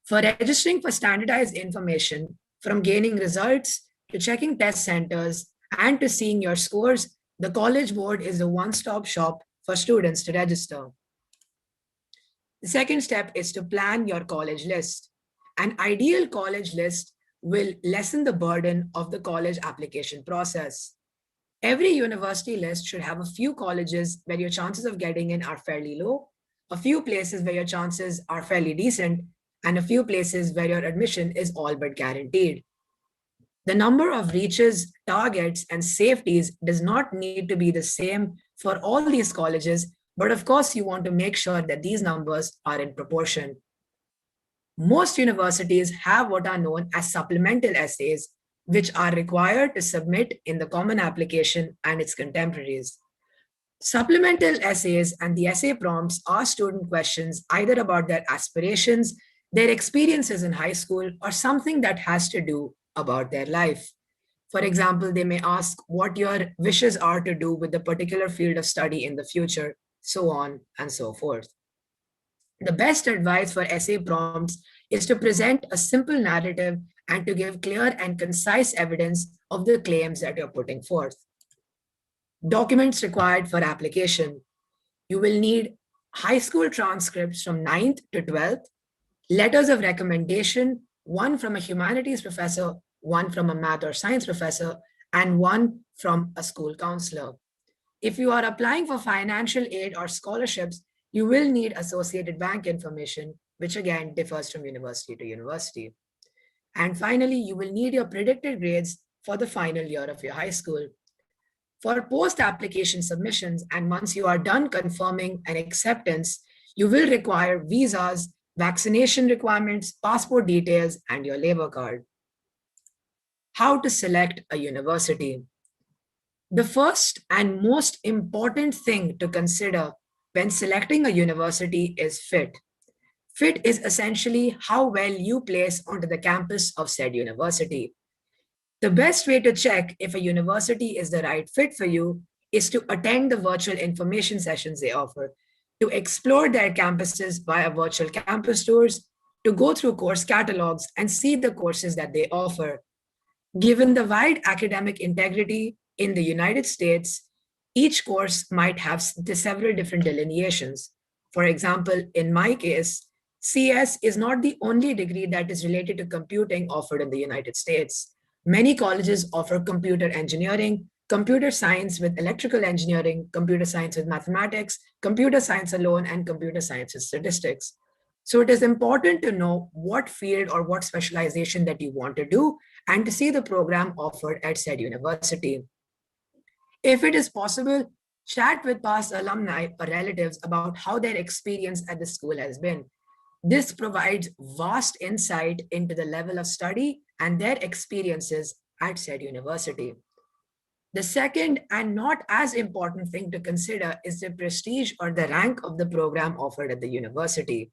For registering for standardized information, from gaining results to checking test centers and to seeing your scores, the College Board is a one-stop shop for students to register. The second step is to plan your college list. An ideal college list will lessen the burden of the college application process. Every university list should have a few colleges where your chances of getting in are fairly low, a few places where your chances are fairly decent, and a few places where your admission is all but guaranteed. The number of reaches, targets, and safeties does not need to be the same for all these colleges, but of course you want to make sure that these numbers are in proportion. Most universities have what are known as supplemental essays, which are required to submit in the common application and its contemporaries. Supplemental essays and the essay prompts ask student questions either about their aspirations, their experiences in high school, or something that has to do about their life. For example, they may ask what your wishes are to do with the particular field of study in the future, so on and so forth. The best advice for essay prompts is to present a simple narrative and to give clear and concise evidence of the claims that you're putting forth. Documents required for application. You will need high school transcripts from 9th to 12th, letters of recommendation, one from a humanities professor, one from a math or science professor, and one from a school counselor. If you are applying for financial aid or scholarships, you will need associated bank information, which again differs from university to university. And finally, you will need your predicted grades for the final year of your high school. For post-application submissions, and once you are done confirming an acceptance, you will require visas, vaccination requirements, passport details, and your labor card. How to select a university. The first and most important thing to consider when selecting a university is fit. Fit is essentially how well you place onto the campus of said university. The best way to check if a university is the right fit for you is to attend the virtual information sessions they offer, to explore their campuses via virtual campus tours, to go through course catalogs and see the courses that they offer. Given the wide academic integrity in the United States, each course might have several different delineations. For example, in my case, CS is not the only degree that is related to computing offered in the United States. Many colleges offer computer engineering, computer science with electrical engineering, computer science with mathematics, computer science alone, and computer science with statistics. So it is important to know what field or what specialization that you want to do and to see the program offered at said university. If it is possible, chat with past alumni or relatives about how their experience at the school has been. This provides vast insight into the level of study and their experiences at said university. The second and not as important thing to consider is the prestige or the rank of the program offered at the university.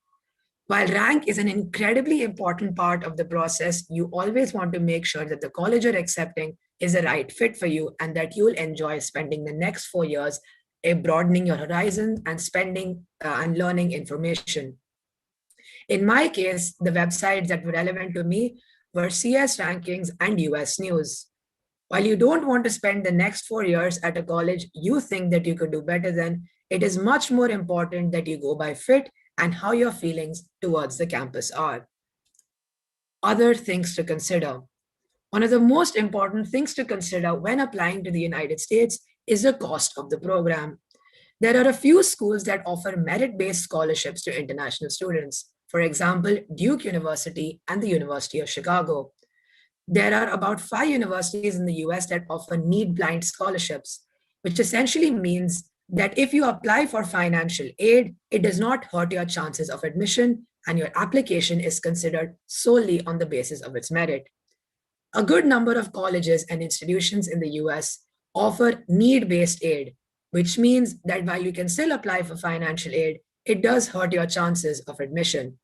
While rank is an incredibly important part of the process, you always want to make sure that the college you're accepting is a right fit for you and that you'll enjoy spending the next 4 years broadening your horizon and spending and learning information. In my case, the websites that were relevant to me were CS Rankings and US News. While you don't want to spend the next 4 years at a college you think that you could do better than, it is much more important that you go by fit and how your feelings towards the campus are. Other things to consider. One of the most important things to consider when applying to the United States is the cost of the program. There are a few schools that offer merit-based scholarships to international students. For example, Duke University and the University of Chicago. There are about 5 universities in the US that offer need-blind scholarships, which essentially means that if you apply for financial aid, it does not hurt your chances of admission and your application is considered solely on the basis of its merit. A good number of colleges and institutions in the US offer need-based aid, which means that while you can still apply for financial aid, it does hurt your chances of admission.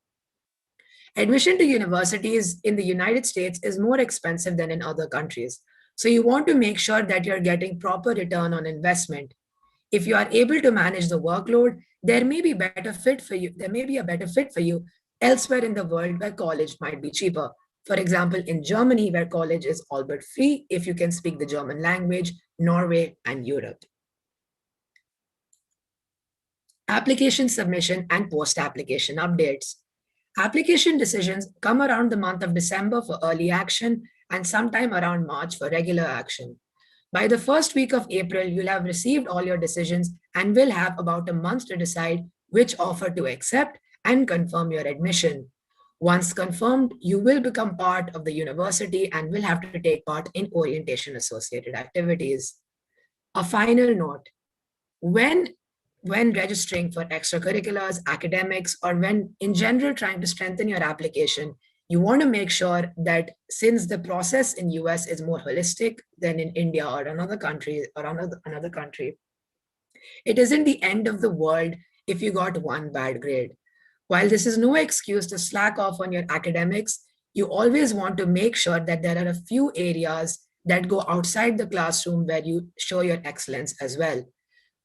Admission to universities in the United States is more expensive than in other countries. So you want to make sure that you're getting proper return on investment. If you are able to manage the workload, there may be a better fit for you elsewhere in the world where college might be cheaper. For example, in Germany, where college is all but free if you can speak the German language, Norway, and Europe. Application submission and post-application updates. Application decisions come around the month of December for early action and sometime around March for regular action. By the first week of April, you'll have received all your decisions and will have about a month to decide which offer to accept and confirm your admission. Once confirmed, you will become part of the university and will have to take part in orientation associated activities. A final note, when registering for extracurriculars, academics, or when in general trying to strengthen your application, You want to make sure that since the process in US is more holistic than in India or another country, it isn't the end of the world if you got one bad grade. While this is no excuse to slack off on your academics, you always want to make sure that there are a few areas that go outside the classroom where you show your excellence as well.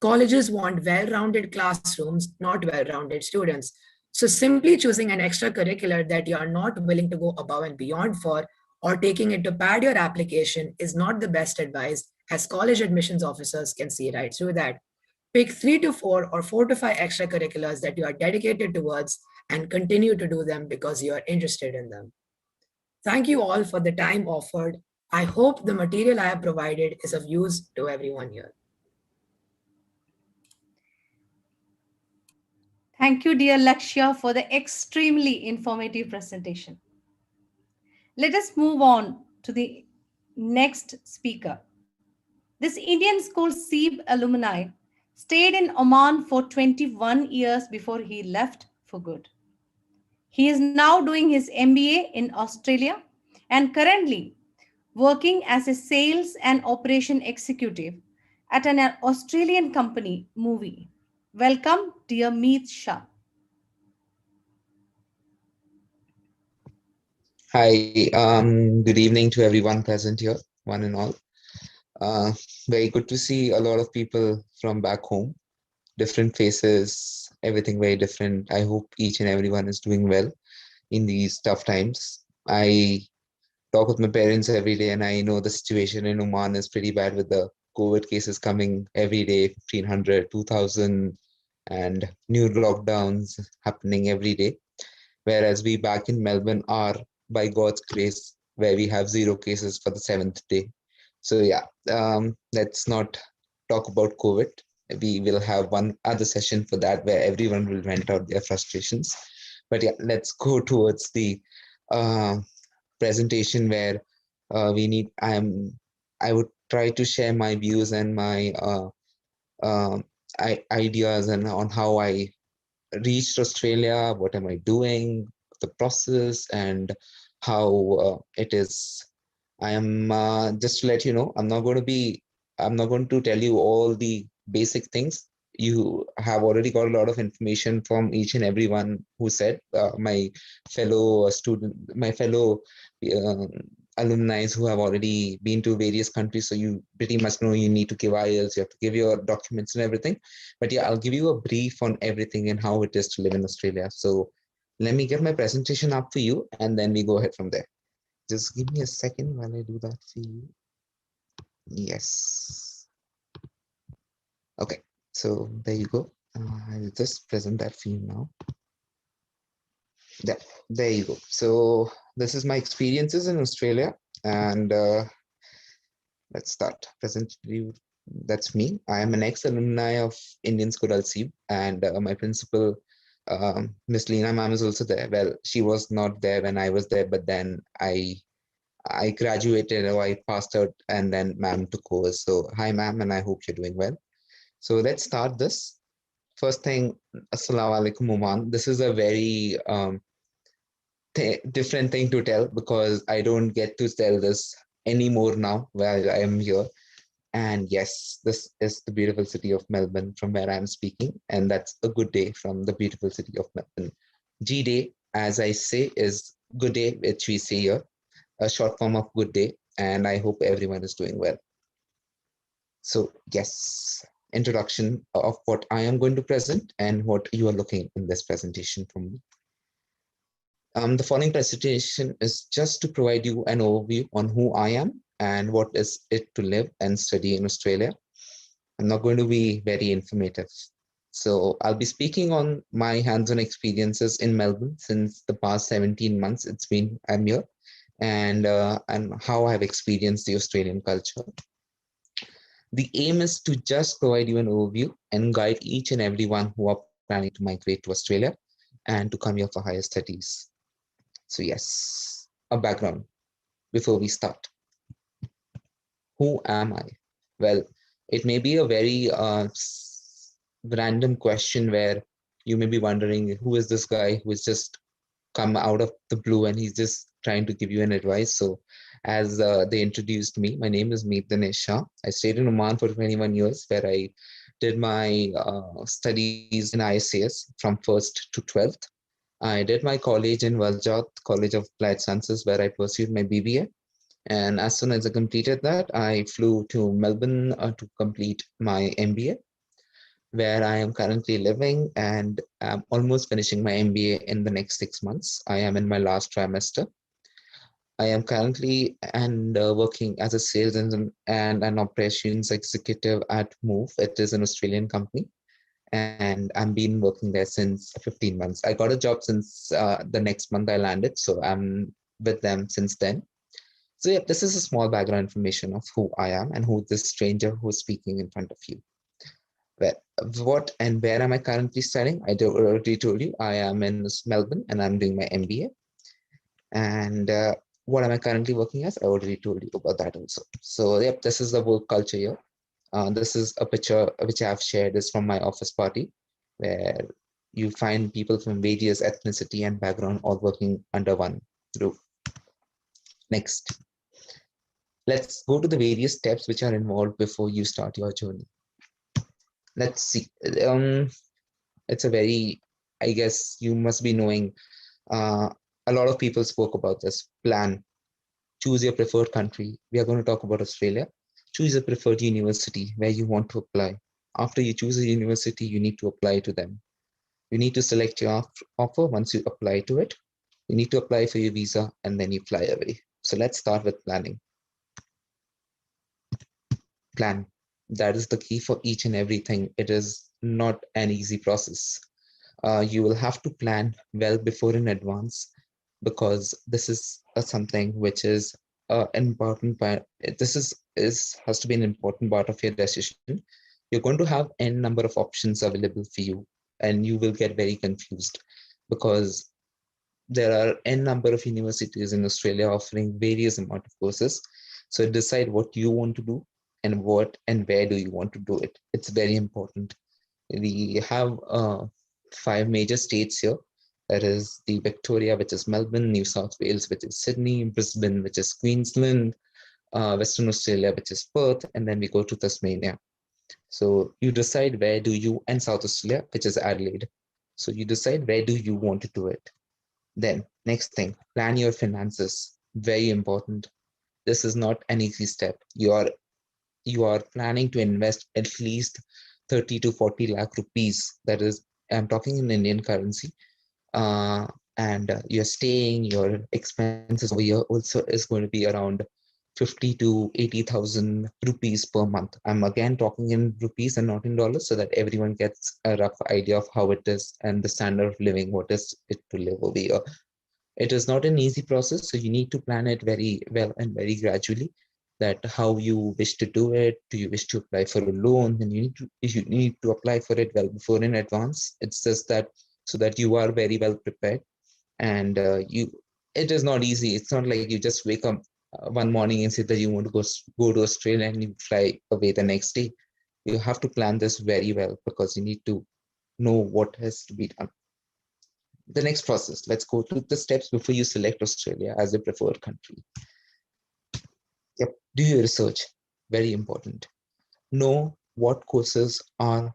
Colleges want well-rounded classrooms, not well-rounded students. So simply choosing an extracurricular that you are not willing to go above and beyond for, or taking it to pad your application is not the best advice, as college admissions officers can see right through that. Pick 3 to 4 or 4 to 5 extracurriculars that you are dedicated towards and continue to do them because you are interested in them. Thank you all for the time offered. I hope the material I have provided is of use to everyone here. Thank you, dear Lakshya, for the extremely informative presentation. Let us move on to the next speaker. This Indian School SEEB alumni stayed in Oman for 21 years before he left for good. He is now doing his MBA in Australia and currently working as a sales and operation executive at an Australian company, Movie. Welcome, dear Meet Shah. Hi, good evening to everyone present here, one and all. Very good to see a lot of people from back home, different faces, everything very different. I hope each and everyone is doing well in these tough times. I talk with my parents every day, and I know the situation in Oman is pretty bad with the COVID cases coming every day, 1,500, 2,000, and new lockdowns happening every day. Whereas we back in Melbourne are, by God's grace, where we have 0 cases for the 7th day. So yeah, let's not talk about COVID. We will have one other session for that where everyone will vent out their frustrations. But yeah, let's go towards the presentation where I would try to share my views and my ideas and on how I reached Australia, what am I doing, the process, and how it is. I am just to let you know, I'm not going to tell you all the basic things. You have already got a lot of information from each and everyone who said, my fellow alumni who have already been to various countries. So you pretty much know you need to give IELTS, you have to give your documents and everything. But yeah, I'll give you a brief on everything and how it is to live in Australia. So let me get my presentation up for you and then we go ahead from there. Just give me a second while I do that for you. Yes. Okay, so there you go. I'll just present that for you now. There you go. So this is my experiences in Australia, and let's start. Presently, that's me. I am an ex-alumni of Indian School SEEB, and my principal, Miss Leena ma'am, is also there. Well, she was not there when I was there, but then I graduated or I passed out, and then ma'am took over. So hi, ma'am, and I hope you're doing well. So let's start this. First thing, Assalamu alaikum, Oman. This is a very different thing to tell because I don't get to tell this anymore now where I am here. And yes, this is the beautiful city of Melbourne from where I'm speaking. And that's a good day from the beautiful city of Melbourne. G-Day, as I say, is good day, which we say here, a short form of good day. And I hope everyone is doing well. So yes, introduction of what I am going to present and what you are looking in this presentation from me. The following presentation is just to provide you an overview on who I am and what is it to live and study in Australia. I'm not going to be very informative. So I'll be speaking on my hands-on experiences in Melbourne since the past 17 months I'm here, and how I've experienced the Australian culture. The aim is to just provide you an overview and guide each and everyone who are planning to migrate to Australia and to come here for higher studies. So yes, a background before we start. Who am I? Well, it may be a very random question where you may be wondering, who is this guy who is just come out of the blue and he's just trying to give you an advice. So as they introduced me, my name is Meet Dinesh Shah. I stayed in Oman for 21 years where I did my studies in ISAS from 1st to 12th. I did my college in Waljat College of Applied Sciences where I pursued my BBA. And as soon as I completed that, I flew to Melbourne to complete my MBA, where I am currently living, and I'm almost finishing my MBA in the next 6 months. I am in my last trimester. I am currently working as a sales and an operations executive at Move. It is an Australian company, and I've been working there since 15 months. I got a job since the next month I landed, so I'm with them since then. So yeah, this is a small background information of who I am and who this stranger who's speaking in front of you. What and where am I currently studying? I already told you I am in Melbourne and I'm doing my MBA. And what am I currently working as? I already told you about that also. So yep, this is the work culture here. This is a picture which I've shared is from my office party, where you find people from various ethnicity and background all working under one roof. Next, let's go to the various steps which are involved before you start your journey. Let's see. It's a very, I guess you must be knowing, a lot of people spoke about this. Plan. Choose your preferred country. We are going to talk about Australia. Choose a preferred university where you want to apply. After you choose a university, you need to apply to them. You need to select your offer. Once you apply to it, you need to apply for your visa and then you fly away. So let's start with planning. Plan. That is the key for each and everything. It is not an easy process. You will have to plan well before in advance, because this is something which is an important part. This has to be an important part of your decision. You're going to have n number of options available for you, and you will get very confused because there are n number of universities in Australia offering various amount of courses. So decide what you want to do and what and where do you want to do it. It's very important. We have 5 major states here. That is the Victoria, which is Melbourne, New South Wales, which is Sydney, Brisbane, which is Queensland, Western Australia, which is Perth, and then we go to Tasmania. So you decide where do you, and South Australia, which is Adelaide. So you decide where do you want to do it. Then next thing, plan your finances. Very important. This is not an easy step. You are planning to invest at least 30 to 40 lakh rupees. That is, I'm talking in Indian currency. And your staying, your expenses over here also is going to be around 50 to 80,000 rupees per month. I'm again talking in rupees and not in dollars, so that everyone gets a rough idea of how it is and the standard of living, what is it to live over here. It is not an easy process, so you need to plan it very well and very gradually, that how you wish to do it. Do you wish to apply for a loan? Then you need to apply for it well before in advance. It's just that so that you are very well prepared. And it is not easy. It's not like you just wake up one morning and say that you want to go to Australia and you fly away the next day. You have to plan this very well because you need to know what has to be done. The next process, let's go through the steps before you select Australia as a preferred country. Yep, do your research, very important. Know what courses are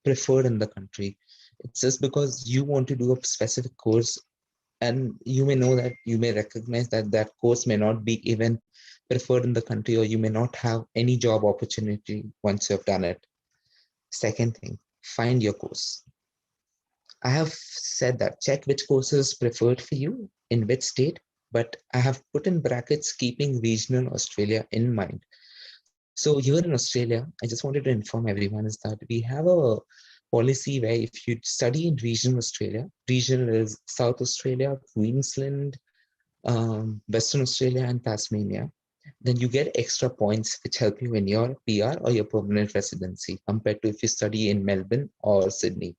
preferred in the country. It's just because you want to do a specific course, and you may know that you may recognize that that course may not be even preferred in the country, or you may not have any job opportunity once you have done it. Second thing, find your course. I have said that check which course is preferred for you in which state, but I have put in brackets keeping regional Australia in mind. So here in Australia, I just wanted to inform everyone is that we have a policy where if you study in regional Australia, regional is South Australia, Queensland, Western Australia and Tasmania, then you get extra points which help you in your PR or your permanent residency compared to if you study in Melbourne or Sydney.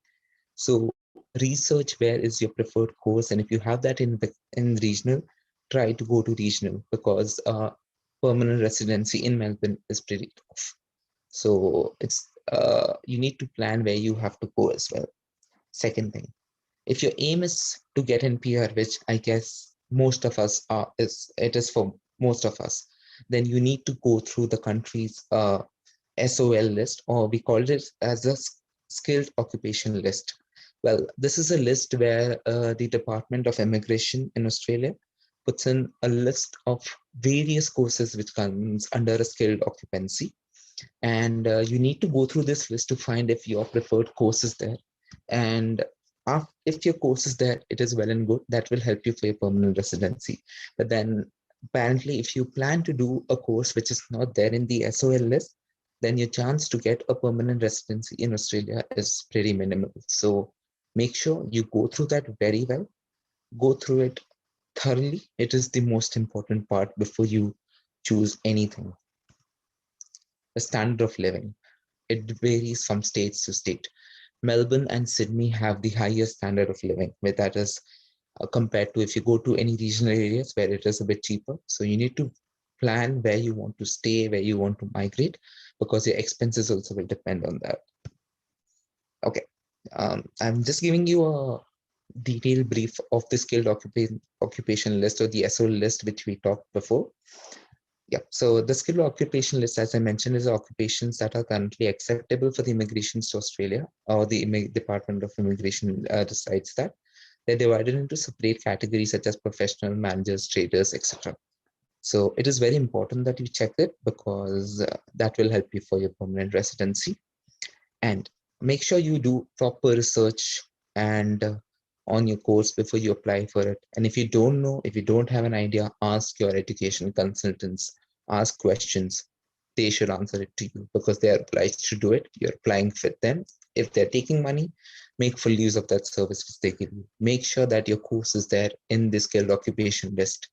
So research where is your preferred course, and if you have that in regional, try to go to regional because permanent residency in Melbourne is pretty tough. So it's you need to plan where you have to go as well. Second thing, If your aim is to get in PR, which I guess most of us are, it is for most of us, then you need to go through the country's SOL list, or we call it as a skilled occupation list. Well, this is a list where the Department of Immigration in Australia puts in a list of various courses which comes under a skilled occupancy. And you need to go through this list to find if your preferred course is there. And if your course is there, it is well and good. That will help you for your permanent residency. But then apparently, if you plan to do a course which is not there in the SOL list, then your chance to get a permanent residency in Australia is pretty minimal. So make sure you go through that very well. Go through it thoroughly. It is the most important part before you choose anything. The standard of living. It varies from state to state. Melbourne and Sydney have the highest standard of living, where that is compared to if you go to any regional areas where it is a bit cheaper. So you need to plan where you want to stay, where you want to migrate, because your expenses also will depend on that. Okay, I'm just giving you a detailed brief of the skilled occupation list, or the SOL list, which we talked before. Yeah, so the skilled occupation list, as I mentioned, is occupations that are currently acceptable for the immigrations to Australia, or the Department of Immigration decides that. They're divided into separate categories such as professional, managers, traders, etc. So it is very important that you check it, because that will help you for your permanent residency. And make sure you do proper research and on your course before you apply for it. And if you don't know, if you don't have an idea, ask your education consultants, ask questions. They should answer it to you, because they are obliged to do it. You're applying for them. If they're taking money, make full use of that service which they give you. Make sure that your course is there in the skilled occupation list.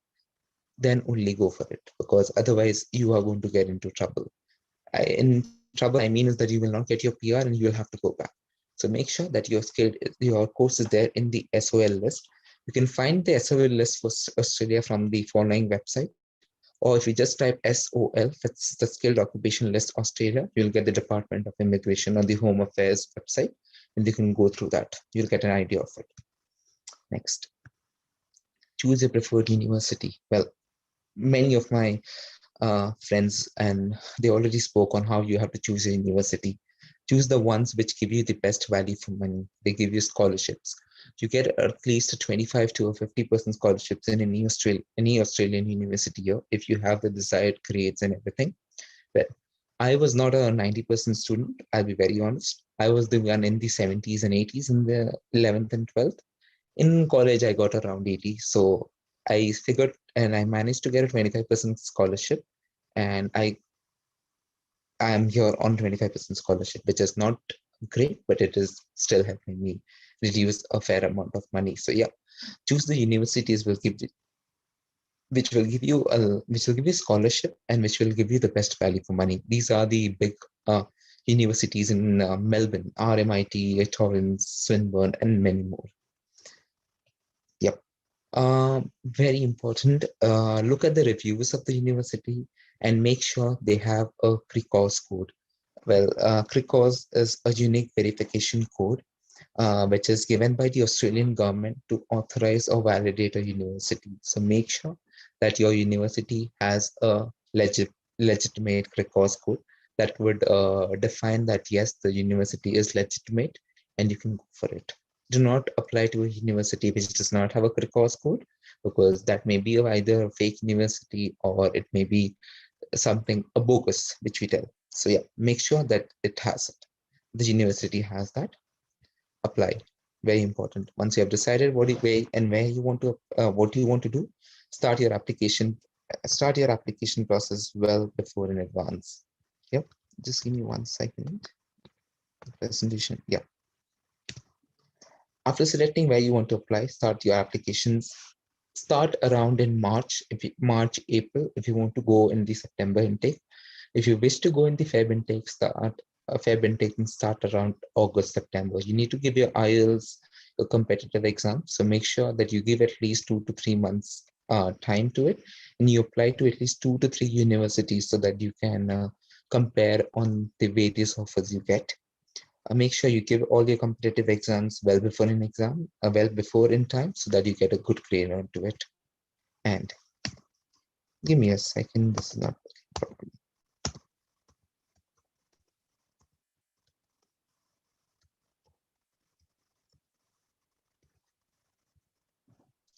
Then only go for it, because otherwise you are going to get into trouble. In trouble, I mean is that you will not get your PR and you will have to go back. So make sure that your course is there in the SOL list. You can find the SOL list for Australia from the following website. Or if you just type SOL, that's the Skilled Occupation List Australia, you'll get the Department of Immigration or the Home Affairs website, and you can go through that. You'll get an idea of it. Next, choose your preferred university. Well, many of my friends, and they already spoke on how you have to choose a university. Choose the ones which give you the best value for money. They give you scholarships. You get at least a 25 to a 50% scholarships in any Australian university here if you have the desired grades and everything. But I was not a 90% student, I'll be very honest. I was the one in the 70s and 80s in the 11th and 12th. In college, I got around 80. So I figured, and I managed to get a 25% scholarship, and I am here on 25% scholarship, which is not great, but it is still helping me reduce a fair amount of money. So yeah, choose the universities which will give you a scholarship and which will give you the best value for money. These are the big universities in Melbourne: RMIT, Torrens, Swinburne, and many more. Yep. Very important. Look at the reviews of the university and make sure they have a CRICOS code. Well, CRICOS is a unique verification code which is given by the Australian government to authorize or validate a university. So make sure that your university has a legitimate CRICOS code that would define that, yes, the university is legitimate and you can go for it. Do not apply to a university which does not have a CRICOS code, because that may be either a fake university or it may be something, a bogus, which we tell. So yeah, make sure that it has it. The university has that. Apply. Very important. Once you have decided what you want to do, start your application process well before in advance. Yep. Just give me 1 second. Presentation. Yeah. After selecting where you want to apply, start your applications. Start around in March, April, if you want to go in the September intake. If you wish to go in the Feb intake, start around August, September. You need to give your IELTS a competitive exam. So make sure that you give at least 2 to 3 months time to it, and you apply to at least 2 to 3 universities so that you can compare on the various offers you get. Make sure you give all your competitive exams well before an exam, well before in time, so that you get a good grade onto it. And give me a second, this is not working properly.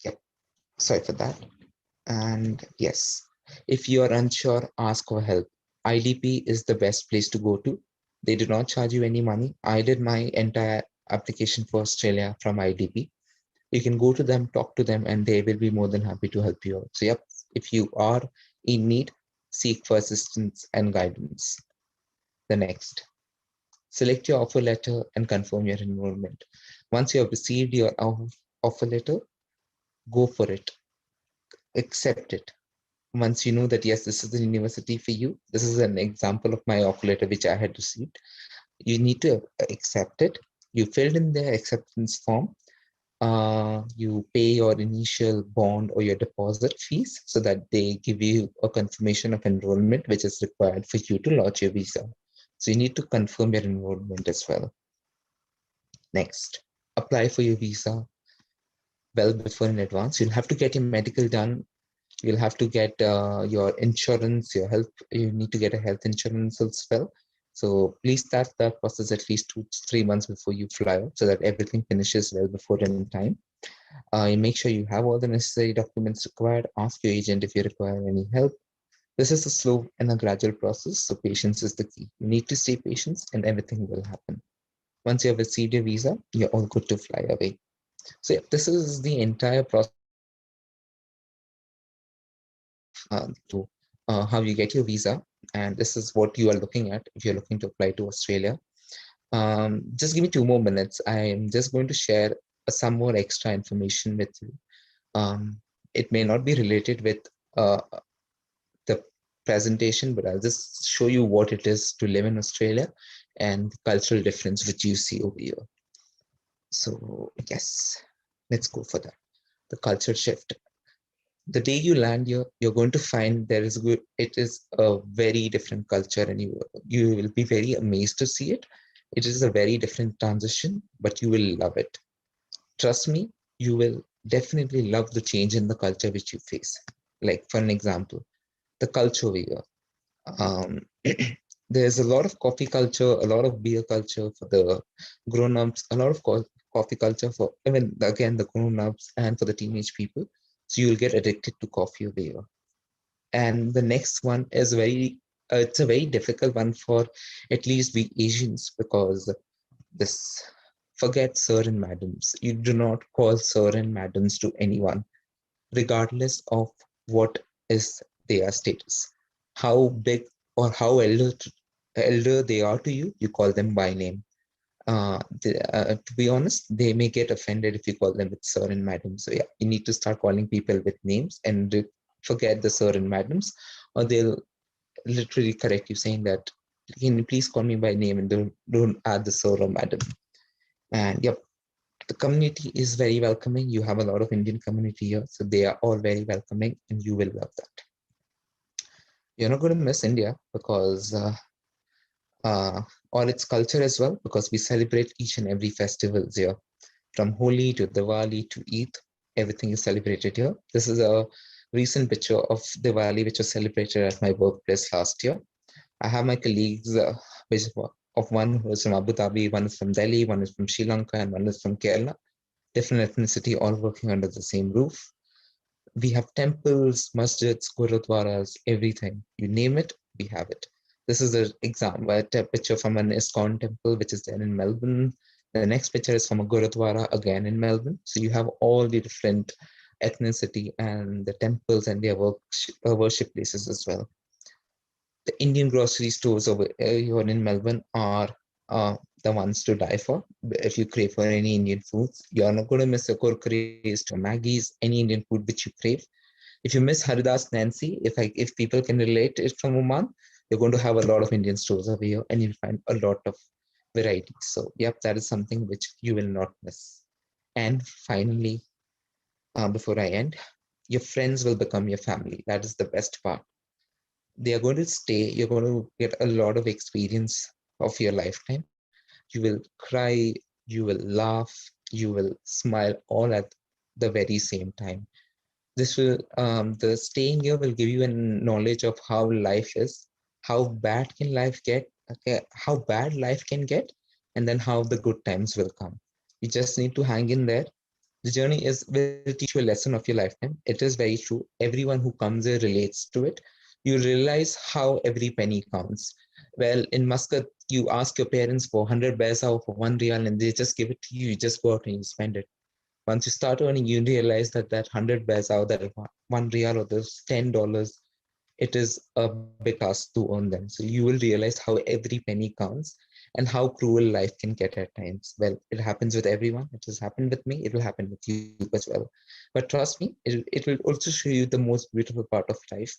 Yep, sorry for that. And yes, if you are unsure, ask for help. IDP is the best place to go to. They do not charge you any money. I did my entire application for Australia from IDP. You can go to them, talk to them, and they will be more than happy to help you out. So yep, if you are in need, seek for assistance and guidance. The next, select your offer letter and confirm your enrollment. Once you have received your offer letter, go for it, accept it. Once you know that, yes, this is the university for you, this is an example of my offer letter which I had received. You need to accept it. You filled in the acceptance form. You pay your initial bond or your deposit fees so that they give you a confirmation of enrollment, which is required for you to lodge your visa. So you need to confirm your enrollment as well. Next, apply for your visa well before in advance. You'll have to get your medical done. You'll have to get your insurance, your health. You need to get a health insurance as well. So please start that process at least 2 to 3 months before you fly out, so that everything finishes well before in time. You make sure you have all the necessary documents required. Ask your agent if you require any help. This is a slow and a gradual process, so patience is the key. You need to stay patient and everything will happen. Once you have received your visa, you're all good to fly away. So yeah, this is the entire process to how you get your visa. And this is what you are looking at if you're looking to apply to Australia. Just give me 2 more minutes. I'm just going to share some more extra information with you. It may not be related with the presentation, but I'll just show you what it is to live in Australia and the cultural difference which you see over here. So yes, let's go for that. The culture shift. The day you land here, you're going to find it is a very different culture, and you will be very amazed to see it. It is a very different transition, but you will love it. Trust me, you will definitely love the change in the culture which you face. Like for an example, the culture over here. There's a lot of coffee culture, a lot of beer culture for the grown-ups, a lot of coffee culture for even again the grown-ups and for the teenage people. So you'll get addicted to coffee over here. And the next one is it's a very difficult one for at least we Asians, because this, forget sir and madams. You do not call sir and madams to anyone, regardless of what is their status. How big or how elder they are to you, you call them by name. To be honest, they may get offended if you call them with sir and madam. So yeah, you need to start calling people with names and forget the sir and madams, or they'll literally correct you saying that, can you please call me by name and don't add the sir or madam. And yep, the community is very welcoming. You have a lot of Indian community here, so they are all very welcoming and you will love that. You're not going to miss India because or its culture as well, because we celebrate each and every festival here. From Holi to Diwali to Eid, everything is celebrated here. This is a recent picture of Diwali, which was celebrated at my workplace last year. I have my colleagues, of one who is from Abu Dhabi, one is from Delhi, one is from Sri Lanka, and one is from Kerala. Different ethnicity, all working under the same roof. We have temples, masjids, gurudwaras, everything. You name it, we have it. This is an example, a picture from an ISKCON temple, which is there in Melbourne. The next picture is from a Gurudwara, again in Melbourne. So you have all the different ethnicity and the temples and their worship places as well. The Indian grocery stores over here in Melbourne are the ones to die for. If you crave for any Indian foods, you're not going to miss your Kurkuris or Maggies, any Indian food which you crave. If you miss Haridas Nancy, if people can relate it from Oman, you're going to have a lot of Indian stores over here and you'll find a lot of varieties. So yep, that is something which you will not miss. And finally, before I end, your friends will become your family. That is the best part. They are going to stay. You're going to get a lot of experience of your lifetime. You will cry, you will laugh, you will smile all at the very same time. This will, the staying here will give you a knowledge of how life is, how bad can life get, okay, how bad life can get, and then how the good times will come. You just need to hang in there. The journey will teach you a lesson of your lifetime. It is very true. Everyone who comes here relates to it. You realize how every penny counts. Well, in Muscat, you ask your parents for 100 paisa for 1 real and they just give it to you. You just go out and you spend it. Once you start earning, you realize that that 100 paisa, that 1 real or those $10, it is a big task to earn them. So you will realize how every penny counts and how cruel life can get at times. Well, it happens with everyone. It has happened with me. It will happen with you as well. But trust me, it will also show you the most beautiful part of life.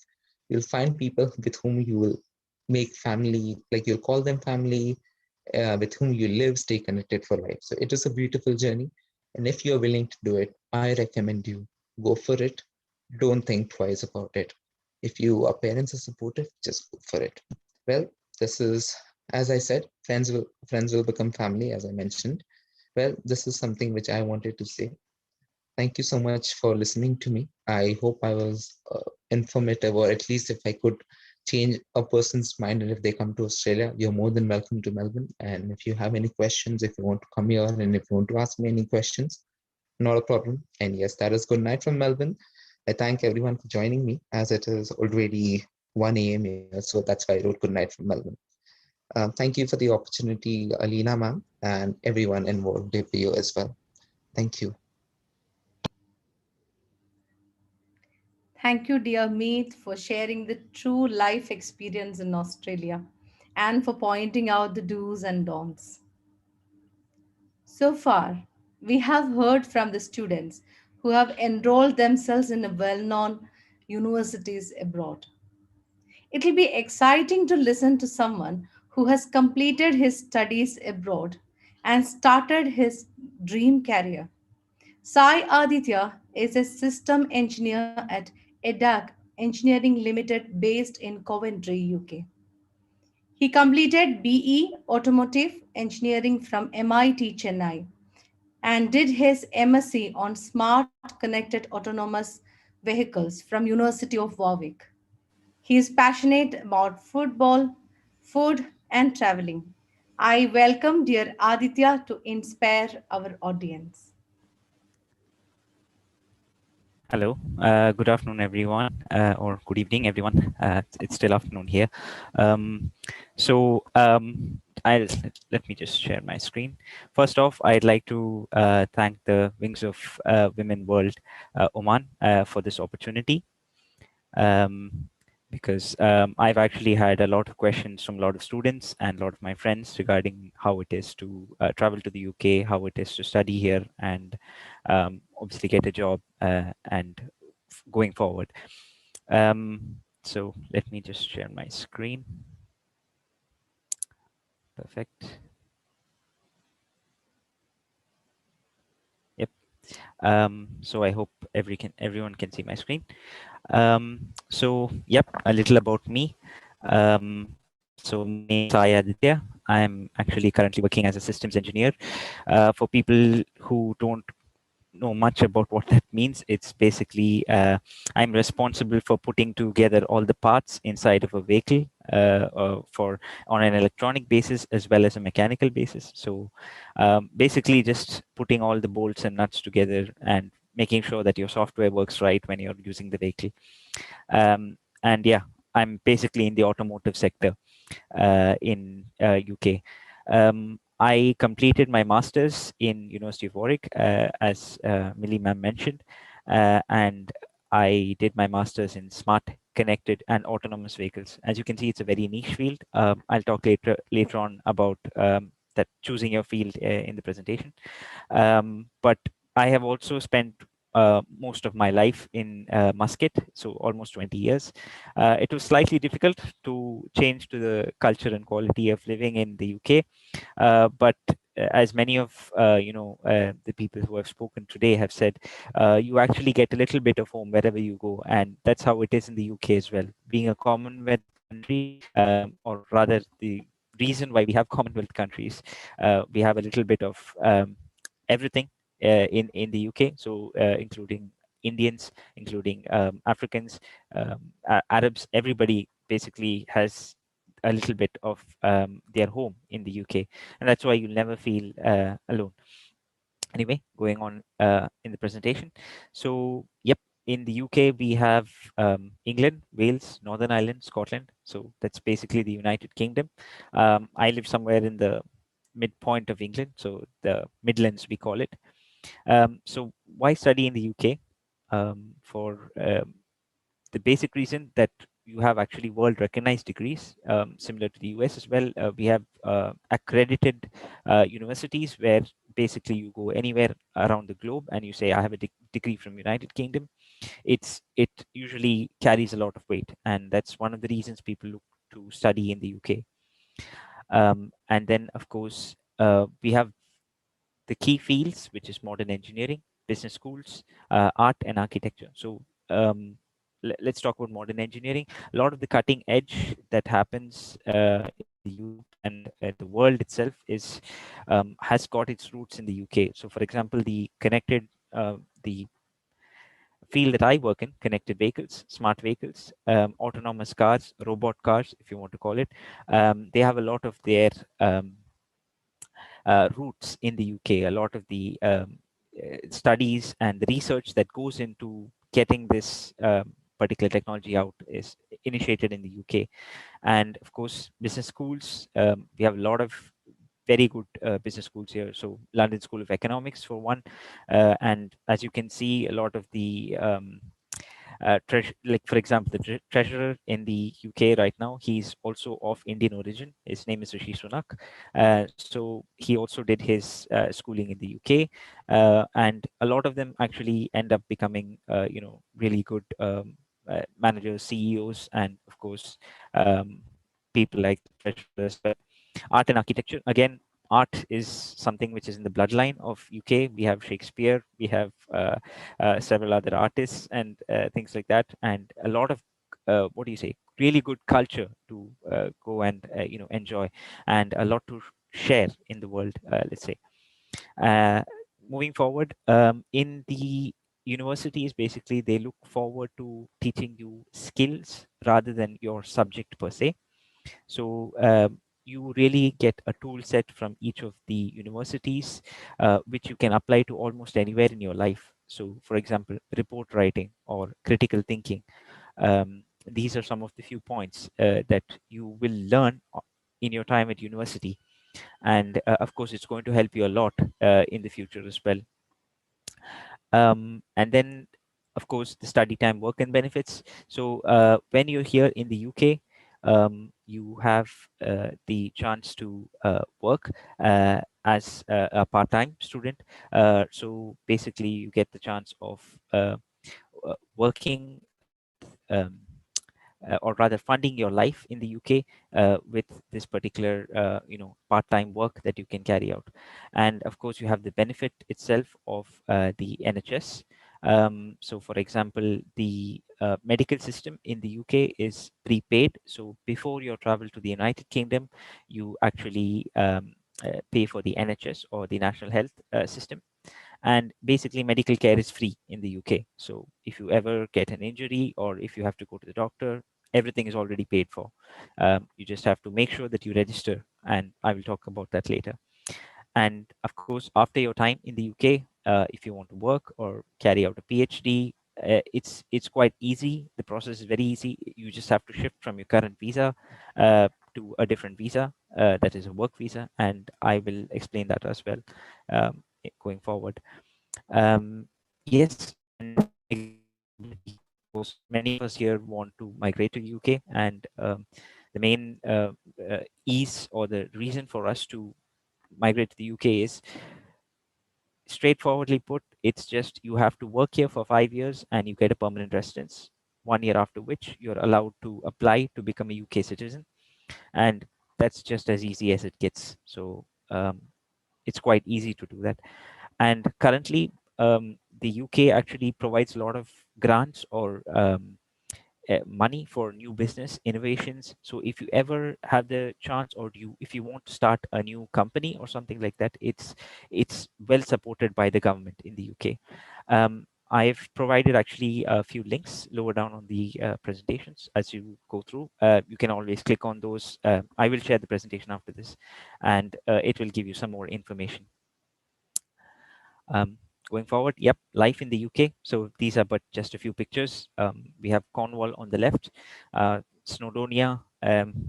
You'll find people with whom you will make family, like you'll call them family, with whom you live, stay connected for life. So it is a beautiful journey. And if you're willing to do it, I recommend you go for it. Don't think twice about it. If your parents are supportive, just go for it. Well, this is, as I said, friends will become family, as I mentioned. Well, this is something which I wanted to say. Thank you so much for listening to me. I hope I was informative, or at least if I could change a person's mind, and if they come to Australia, you're more than welcome to Melbourne. And if you have any questions, if you want to come here and if you want to ask me any questions, not a problem. And yes, that is good night from Melbourne. I thank everyone for joining me, as it is already 1 a.m. here, so that's why I wrote good night from Melbourne. Thank you for the opportunity, Alina ma'am, and everyone involved here as well. Thank you. Thank you, dear Meet, for sharing the true life experience in Australia and for pointing out the do's and don'ts. So far, we have heard from the students who have enrolled themselves in well known universities abroad. It will be exciting to listen to someone who has completed his studies abroad and started his dream career. Sai Aditya is a system engineer at EDAC Engineering Limited based in Coventry, UK. He completed BE Automotive Engineering from MIT Chennai and did his MSc on Smart Connected Autonomous Vehicles from University of Warwick. He is passionate about football, food, and traveling. I welcome dear Aditya to inspire our audience. Hello, good afternoon, everyone, or good evening, everyone. It's still afternoon here. I'll let me just share my screen. First off, I'd like to thank the Wings of Women World Oman for this opportunity. Because I've actually had a lot of questions from a lot of students and a lot of my friends regarding how it is to travel to the UK, how it is to study here, and obviously get a job and going forward. So let me just share my screen. Perfect. Yep. So I hope everyone can see my screen. So yep, a little about me. So my name is Sai Aditya. I'm actually currently working as a systems engineer. For people who don't know much about what that means, it's basically I'm responsible for putting together all the parts inside of a vehicle on an electronic basis as well as a mechanical basis. So basically just putting all the bolts and nuts together and making sure that your software works right when you're using the vehicle. And yeah, I'm basically in the automotive sector in UK. I completed my master's in University of Warwick, as Millie ma'am mentioned, and I did my master's in smart, connected, and autonomous vehicles. As you can see, it's a very niche field. I'll talk later on about that choosing your field in the presentation. But I have also spent most of my life in Muscat, so almost 20 years. It was slightly difficult to change to the culture and quality of living in the UK, but as many of the people who have spoken today have said, you actually get a little bit of home wherever you go, and that's how it is in the UK as well. Being a Commonwealth country, or rather the reason why we have Commonwealth countries. We have a little bit of everything in the UK, so including Indians, including Africans, Arabs. Everybody basically has a little bit of their home in the UK, and that's why you'll never feel alone. Anyway, going on in the presentation. So, yep, in the UK we have England, Wales, Northern Ireland, Scotland. So that's basically the United Kingdom. I live somewhere in the midpoint of England, so the Midlands we call it. So why study in the UK? For the basic reason that you have actually world recognized degrees, similar to the US as well. We have accredited universities where basically you go anywhere around the globe and you say, I have a degree from United Kingdom. It usually carries a lot of weight, and that's one of the reasons people look to study in the UK. And then, of course, we have the key fields, which is modern engineering, business schools, art and architecture. So let's talk about modern engineering. A lot of the cutting edge that happens in the Europe and the world itself is has got its roots in the UK. So, for example, the field that I work in, connected vehicles, smart vehicles, autonomous cars, robot cars, if you want to call it, they have a lot of their roots in the UK. A lot of the studies and the research that goes into getting this particular technology out is initiated in the UK. And of course, business schools, we have a lot of very good business schools here. So London School of Economics for one, and as you can see, a lot of the like for example, the treasurer in the UK right now, he's also of Indian origin. His name is Rishi Sunak. So he also did his schooling in the UK, and a lot of them actually end up becoming, really good managers, CEOs, and of course, people like the treasurers. But art and architecture, again, art is something which is in the bloodline of UK. We have Shakespeare, we have several other artists and things like that, and a lot of what do you say, really good culture to go and enjoy, and a lot to share in the world, let's say. Moving forward, in the universities, basically they look forward to teaching you skills rather than your subject per se. So you really get a tool set from each of the universities, which you can apply to almost anywhere in your life. So, for example, report writing or critical thinking. These are some of the few points that you will learn in your time at university. And of course, it's going to help you a lot in the future as well. And then, of course, the study time, work and benefits. So when you're here in the UK, you have the chance to work as a part-time student. So basically, you get the chance of working with, or rather funding your life in the UK with this particular, part-time work that you can carry out. And of course, you have the benefit itself of the NHS. So for example, the medical system in the UK is prepaid. So before your travel to the United Kingdom, you actually pay for the NHS or the National Health System. And basically medical care is free in the UK. So if you ever get an injury or if you have to go to the doctor, everything is already paid for. You just have to make sure that you register, and I will talk about that later. And of course, after your time in the UK, if you want to work or carry out a PhD, it's quite easy. The process is very easy. You just have to shift from your current visa to a different visa, that is a work visa, and I will explain that as well going forward. Yes, and many of us here want to migrate to UK, and the main ease or the reason for us to migrate to the UK is, straightforwardly put, it's just you have to work here for 5 years and you get a permanent residence, 1 year after which you're allowed to apply to become a UK citizen, and that's just as easy as it gets. So it's quite easy to do that. And currently, the UK actually provides a lot of grants or money for new business innovations. So if you ever have the chance, or if you want to start a new company or something like that, it's well supported by the government in the UK. I've provided actually a few links lower down on the presentations as you go through. You can always click on those. I will share the presentation after this, and it will give you some more information. Going forward, yep, life in the UK. So these are but just a few pictures. We have Cornwall on the left, Snowdonia,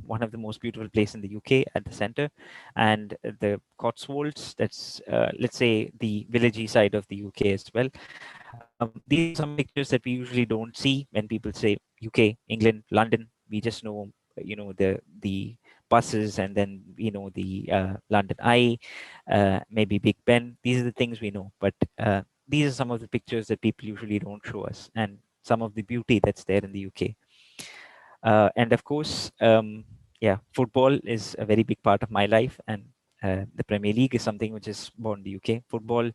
one of the most beautiful places in the UK at the center, and the Cotswolds, that's let's say the villagey side of the UK as well. These are some pictures that we usually don't see when people say UK, England, London. We just know, the buses, and then the London Eye, maybe Big Ben. These are the things we know, but these are some of the pictures that people usually don't show us, and some of the beauty that's there in the UK. And of course, yeah, football is a very big part of my life, and the Premier League is something which is born in the UK. Football,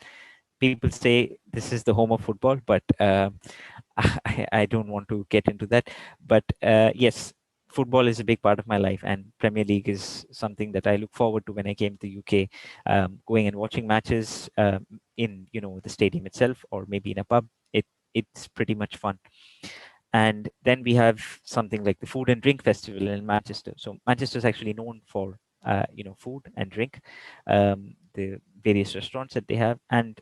people say this is the home of football, but I don't want to get into that. But yes, football is a big part of my life, and Premier League is something that I look forward to when I came to UK, going and watching matches in the stadium itself, or maybe in a pub. It's pretty much fun. And then we have something like the Food and Drink Festival in Manchester. So Manchester is actually known for food and drink, the various restaurants that they have. And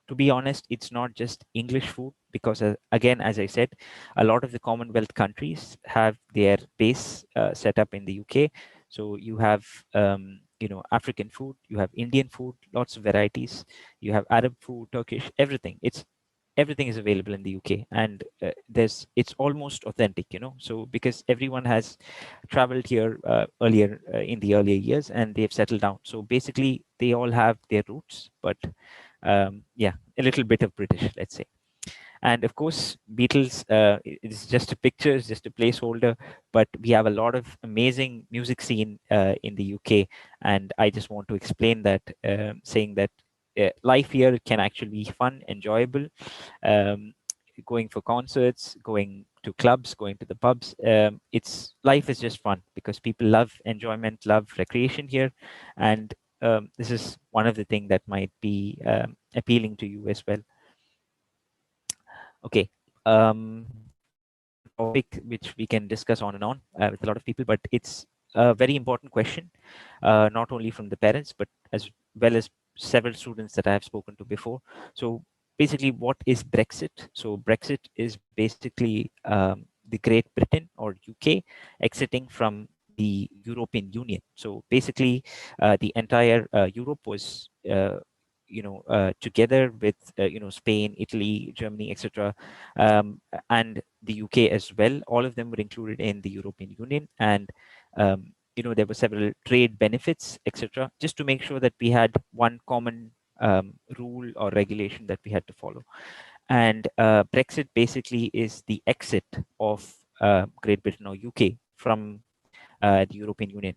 to be honest, it's not just English food, because again, as I said, a lot of the Commonwealth countries have their base set up in the UK. So you have African food, you have Indian food, lots of varieties, you have Arab food, Turkish, everything. Everything is available in the UK, and it's almost authentic, so because everyone has traveled here earlier in the earlier years, and they've settled down. So basically they all have their roots, but yeah, a little bit of British, let's say. And of course, Beatles, it's just a picture, it's just a placeholder, but we have a lot of amazing music scene in the UK, and I just want to explain that, saying that life here can actually be fun, enjoyable, going for concerts, going to clubs, going to the pubs. Life is just fun because people love enjoyment, love recreation here, and this is one of the things that might be appealing to you as well. Okay, topic which we can discuss on and on with a lot of people, but it's a very important question, not only from the parents, but as well as several students that I have spoken to before. So basically, what is Brexit? So Brexit is basically the Great Britain or UK exiting from the European Union. So basically, the entire Europe was together with Spain, Italy, Germany, etc., and the UK as well. All of them were included in the European Union, and there were several trade benefits, etc., just to make sure that we had one common rule or regulation that we had to follow. And Brexit basically is the exit of Great Britain or UK from the European Union.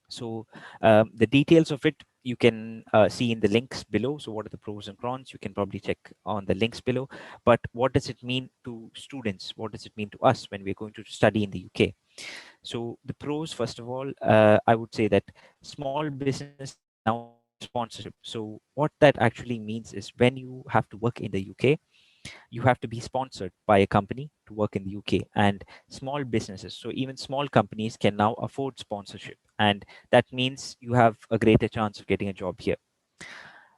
So the details of it you can see in the links below. So what are the pros and cons? You can probably check on the links below. But what does it mean to students? What does it mean to us when we're going to study in the UK? So the pros, first of all, I would say that small business now sponsorship. So what that actually means is when you have to work in the UK, you have to be sponsored by a company to work in the UK, and small businesses, so even small companies, can now afford sponsorship, and that means you have a greater chance of getting a job here.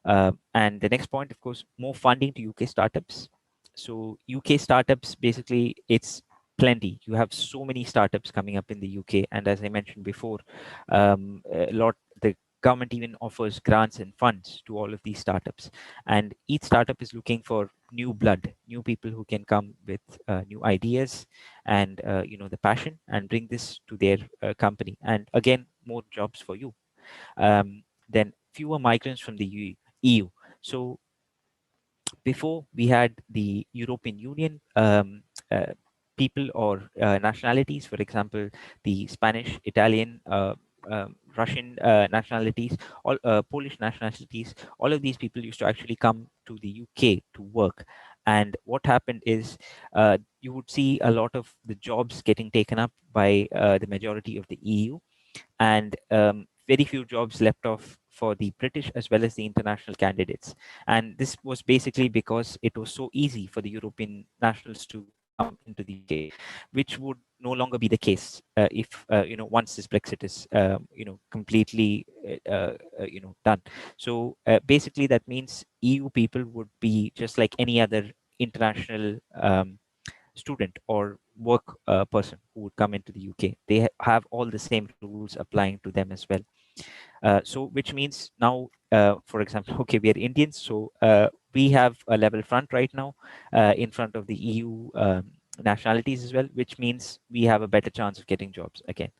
And the next point, of course, more funding to UK startups. So UK startups, basically, it's plenty. You have so many startups coming up in the UK, and as I mentioned before, the government even offers grants and funds to all of these startups, and each startup is looking for new blood, new people who can come with new ideas and the passion, and bring this to their company, and again, more jobs for you. Then fewer migrants from the EU. So before, we had the European Union people or nationalities, for example, the Spanish, Italian, Russian nationalities, all Polish nationalities. All of these people used to actually come to the UK to work, And what happened is you would see a lot of the jobs getting taken up by the majority of the EU, and very few jobs left off for the British as well as the international candidates. And this was basically because it was so easy for the European nationals to come into the UK, which would no longer be the case if once this Brexit is completely done. So basically that means EU people would be just like any other international student or work person who would come into the UK. They have all the same rules applying to them as well. So which means now, for example, okay, we are Indians, so we have a level front right now in front of the EU nationalities as well, which means we have a better chance of getting jobs again.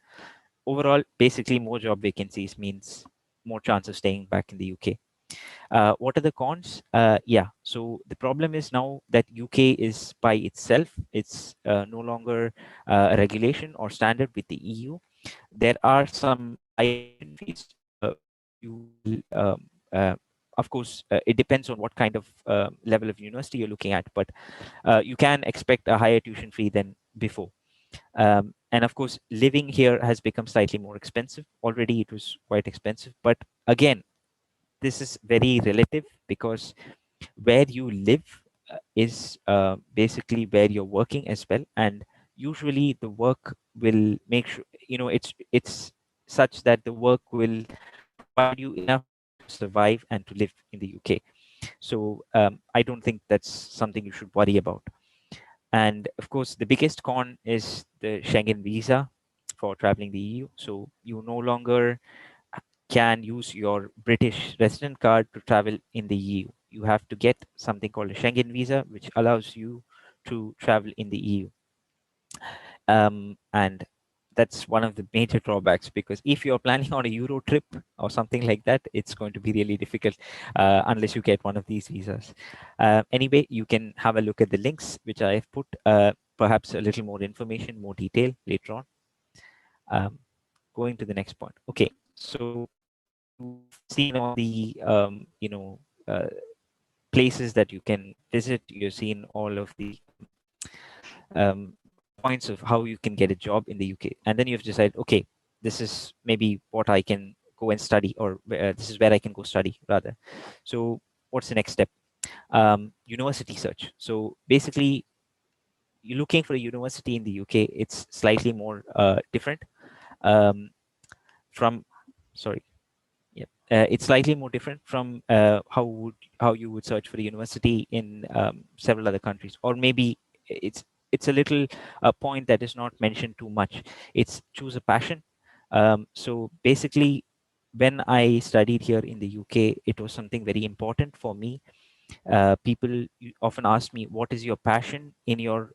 Overall, basically more job vacancies means more chance of staying back in the UK. What are the cons? Yeah, so the problem is now that UK is by itself. It's no longer a regulation or standard with the EU. There are some fees. You will, of course, it depends on what kind of level of university you're looking at, but you can expect a higher tuition fee than before. And of course, living here has become slightly more expensive. Already it was quite expensive, but again, this is very relative because where you live is basically where you're working as well, and usually the work will make sure it's such that the work will provide you enough to survive and to live in the UK. So I don't think that's something you should worry about. And of course, the biggest con is the Schengen visa for traveling the EU. So you no longer can use your British resident card to travel in the EU. You have to get something called a Schengen visa, which allows you to travel in the EU. And that's one of the major drawbacks, because if you're planning on a Euro trip or something like that, it's going to be really difficult unless you get one of these visas. Anyway, you can have a look at the links which I have put, perhaps a little more information, more detail later on. Going to the next point. Okay, so you've seen all the places that you can visit. You've seen all of the points of how you can get a job in the UK, and then you've decided, okay, this is maybe what I can go and study, or this is where I can go study rather. So what's the next step? University search. So basically, you're looking for a university in the UK. It's slightly more different from, sorry. Yeah, it's slightly more different from how you would search for a university in several other countries, or maybe it's a little point that is not mentioned too much. It's choose a passion. So basically, when I studied here in the UK, it was something very important for me. People often ask me, what is your passion in your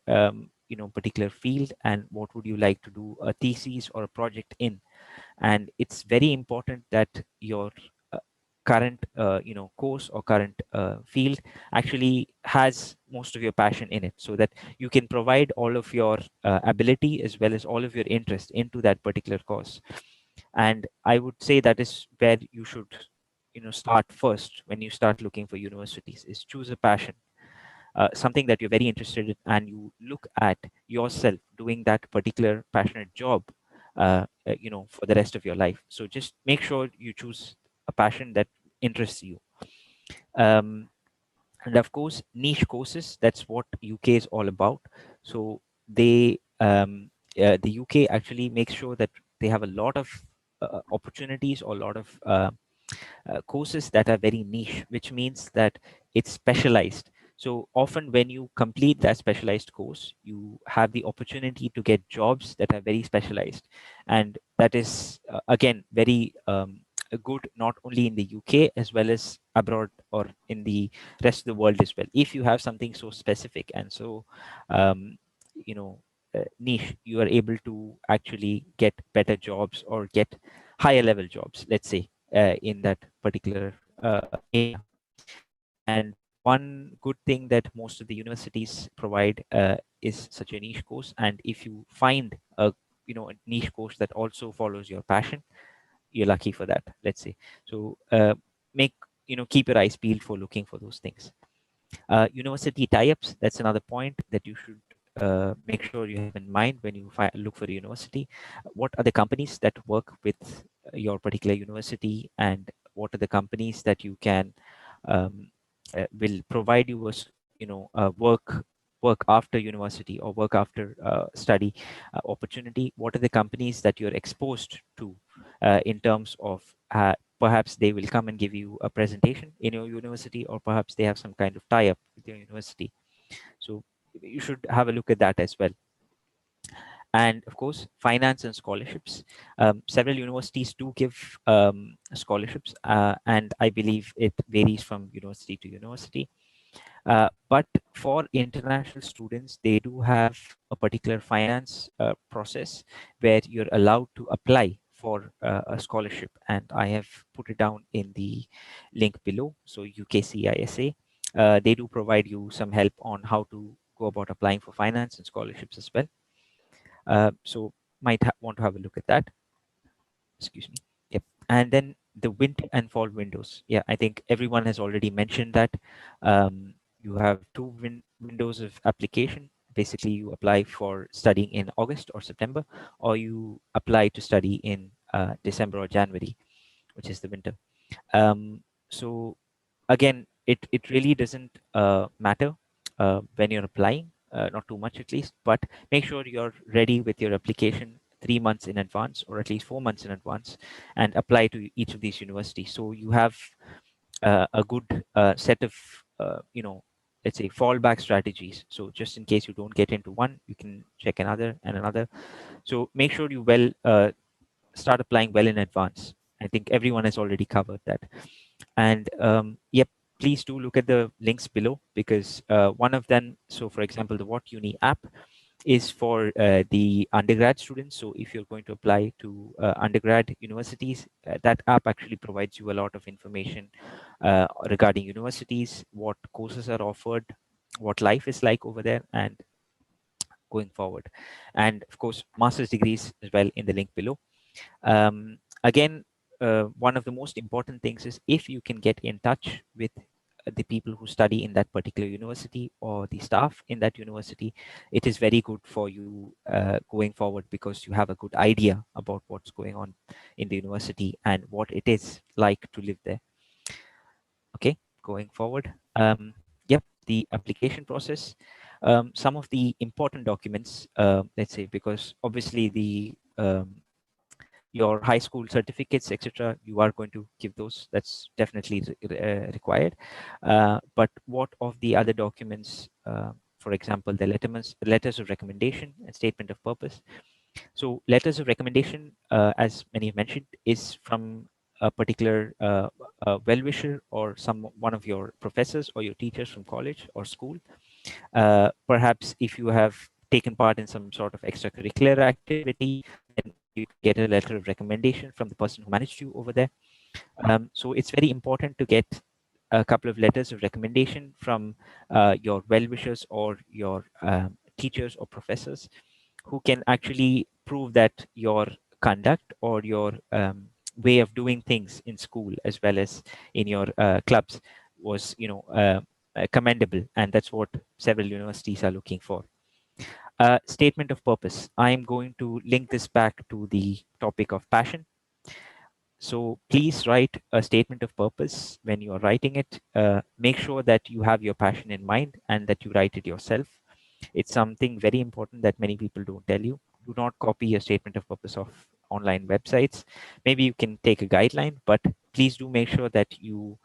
particular field, and what would you like to do a thesis or a project in? And it's very important that your current course or current field actually has most of your passion in it, so that you can provide all of your ability as well as all of your interest into that particular course. And I would say that is where you should start first when you start looking for universities, is choose a passion, something that you're very interested in, and you look at yourself doing that particular passionate job for the rest of your life. So just make sure you choose a passion that interests you. And of course, niche courses, that's what UK is all about. So they the UK actually makes sure that they have a lot of opportunities, or a lot of courses that are very niche, which means that it's specialized. So often when you complete that specialized course, you have the opportunity to get jobs that are very specialized. And that is, again, very good, not only in the UK as well as abroad or in the rest of the world as well. If you have something so specific and so, niche, you are able to actually get better jobs or get higher level jobs, let's say, in that particular area. And one good thing that most of the universities provide is such a niche course. And if you find a niche course that also follows your passion, you're lucky for that, let's say. So keep your eyes peeled for looking for those things. University tie-ups, that's another point that you should make sure you have in mind when you look for a university. What are the companies that work with your particular university, and what are the companies that you can will provide you work after university or work after study opportunity? What are the companies that you're exposed to in terms of perhaps they will come and give you a presentation in your university, or perhaps they have some kind of tie-up with your university. So you should have a look at that as well. And of course, finance and scholarships. Several universities do give scholarships, and I believe it varies from university to university. But for international students, they do have a particular finance process where you're allowed to apply for a scholarship, and I have put it down in the link below. So UKCISA, they do provide you some help on how to go about applying for finance and scholarships as well. So might want to have a look at that. Excuse me. Yep. And then the winter and fall windows. Yeah, I think everyone has already mentioned that. You have two windows of application. Basically, you apply for studying in August or September, or you apply to study in December or January, which is the winter. So again, it really doesn't matter when you're applying, not too much at least, but make sure you're ready with your application 3 months in advance, or at least 4 months in advance, and apply to each of these universities. So you have a good set of, let's say, fallback strategies. So just in case you don't get into one, you can check another and another. So make sure you start applying well in advance. I think everyone has already covered that. And yep, please do look at the links below, because one of them, so for example, the What Uni app is for the undergrad students. So if you're going to apply to undergrad universities, that app actually provides you a lot of information regarding universities, what courses are offered, what life is like over there, and going forward. And of course, master's degrees as well in the link below. Again, one of the most important things is if you can get in touch with the people who study in that particular university or the staff in that university, it is very good for you going forward, because you have a good idea about what's going on in the university and what it is like to live there. Okay, going forward. Yep, the application process. Some of the important documents, let's say, because obviously the your high school certificates, etc., you are going to give those. That's definitely required. But what of the other documents? For example, the letters of recommendation and statement of purpose. So letters of recommendation, as many have mentioned, is from a particular well-wisher or one of your professors or your teachers from college or school. Perhaps if you have taken part in some sort of extracurricular activity, then you get a letter of recommendation from the person who managed you over there. So it's very important to get a couple of letters of recommendation from your well-wishers or your teachers or professors, who can actually prove that your conduct or your way of doing things in school as well as in your clubs was commendable, and that's what several universities are looking for. Statement of purpose. I'm going to link this back to the topic of passion. So please write a statement of purpose. When you are writing it, make sure that you have your passion in mind and that you write it yourself. It's something very important that many people don't tell you. Do not copy a statement of purpose of online websites. Maybe you can take a guideline, but please do make sure that you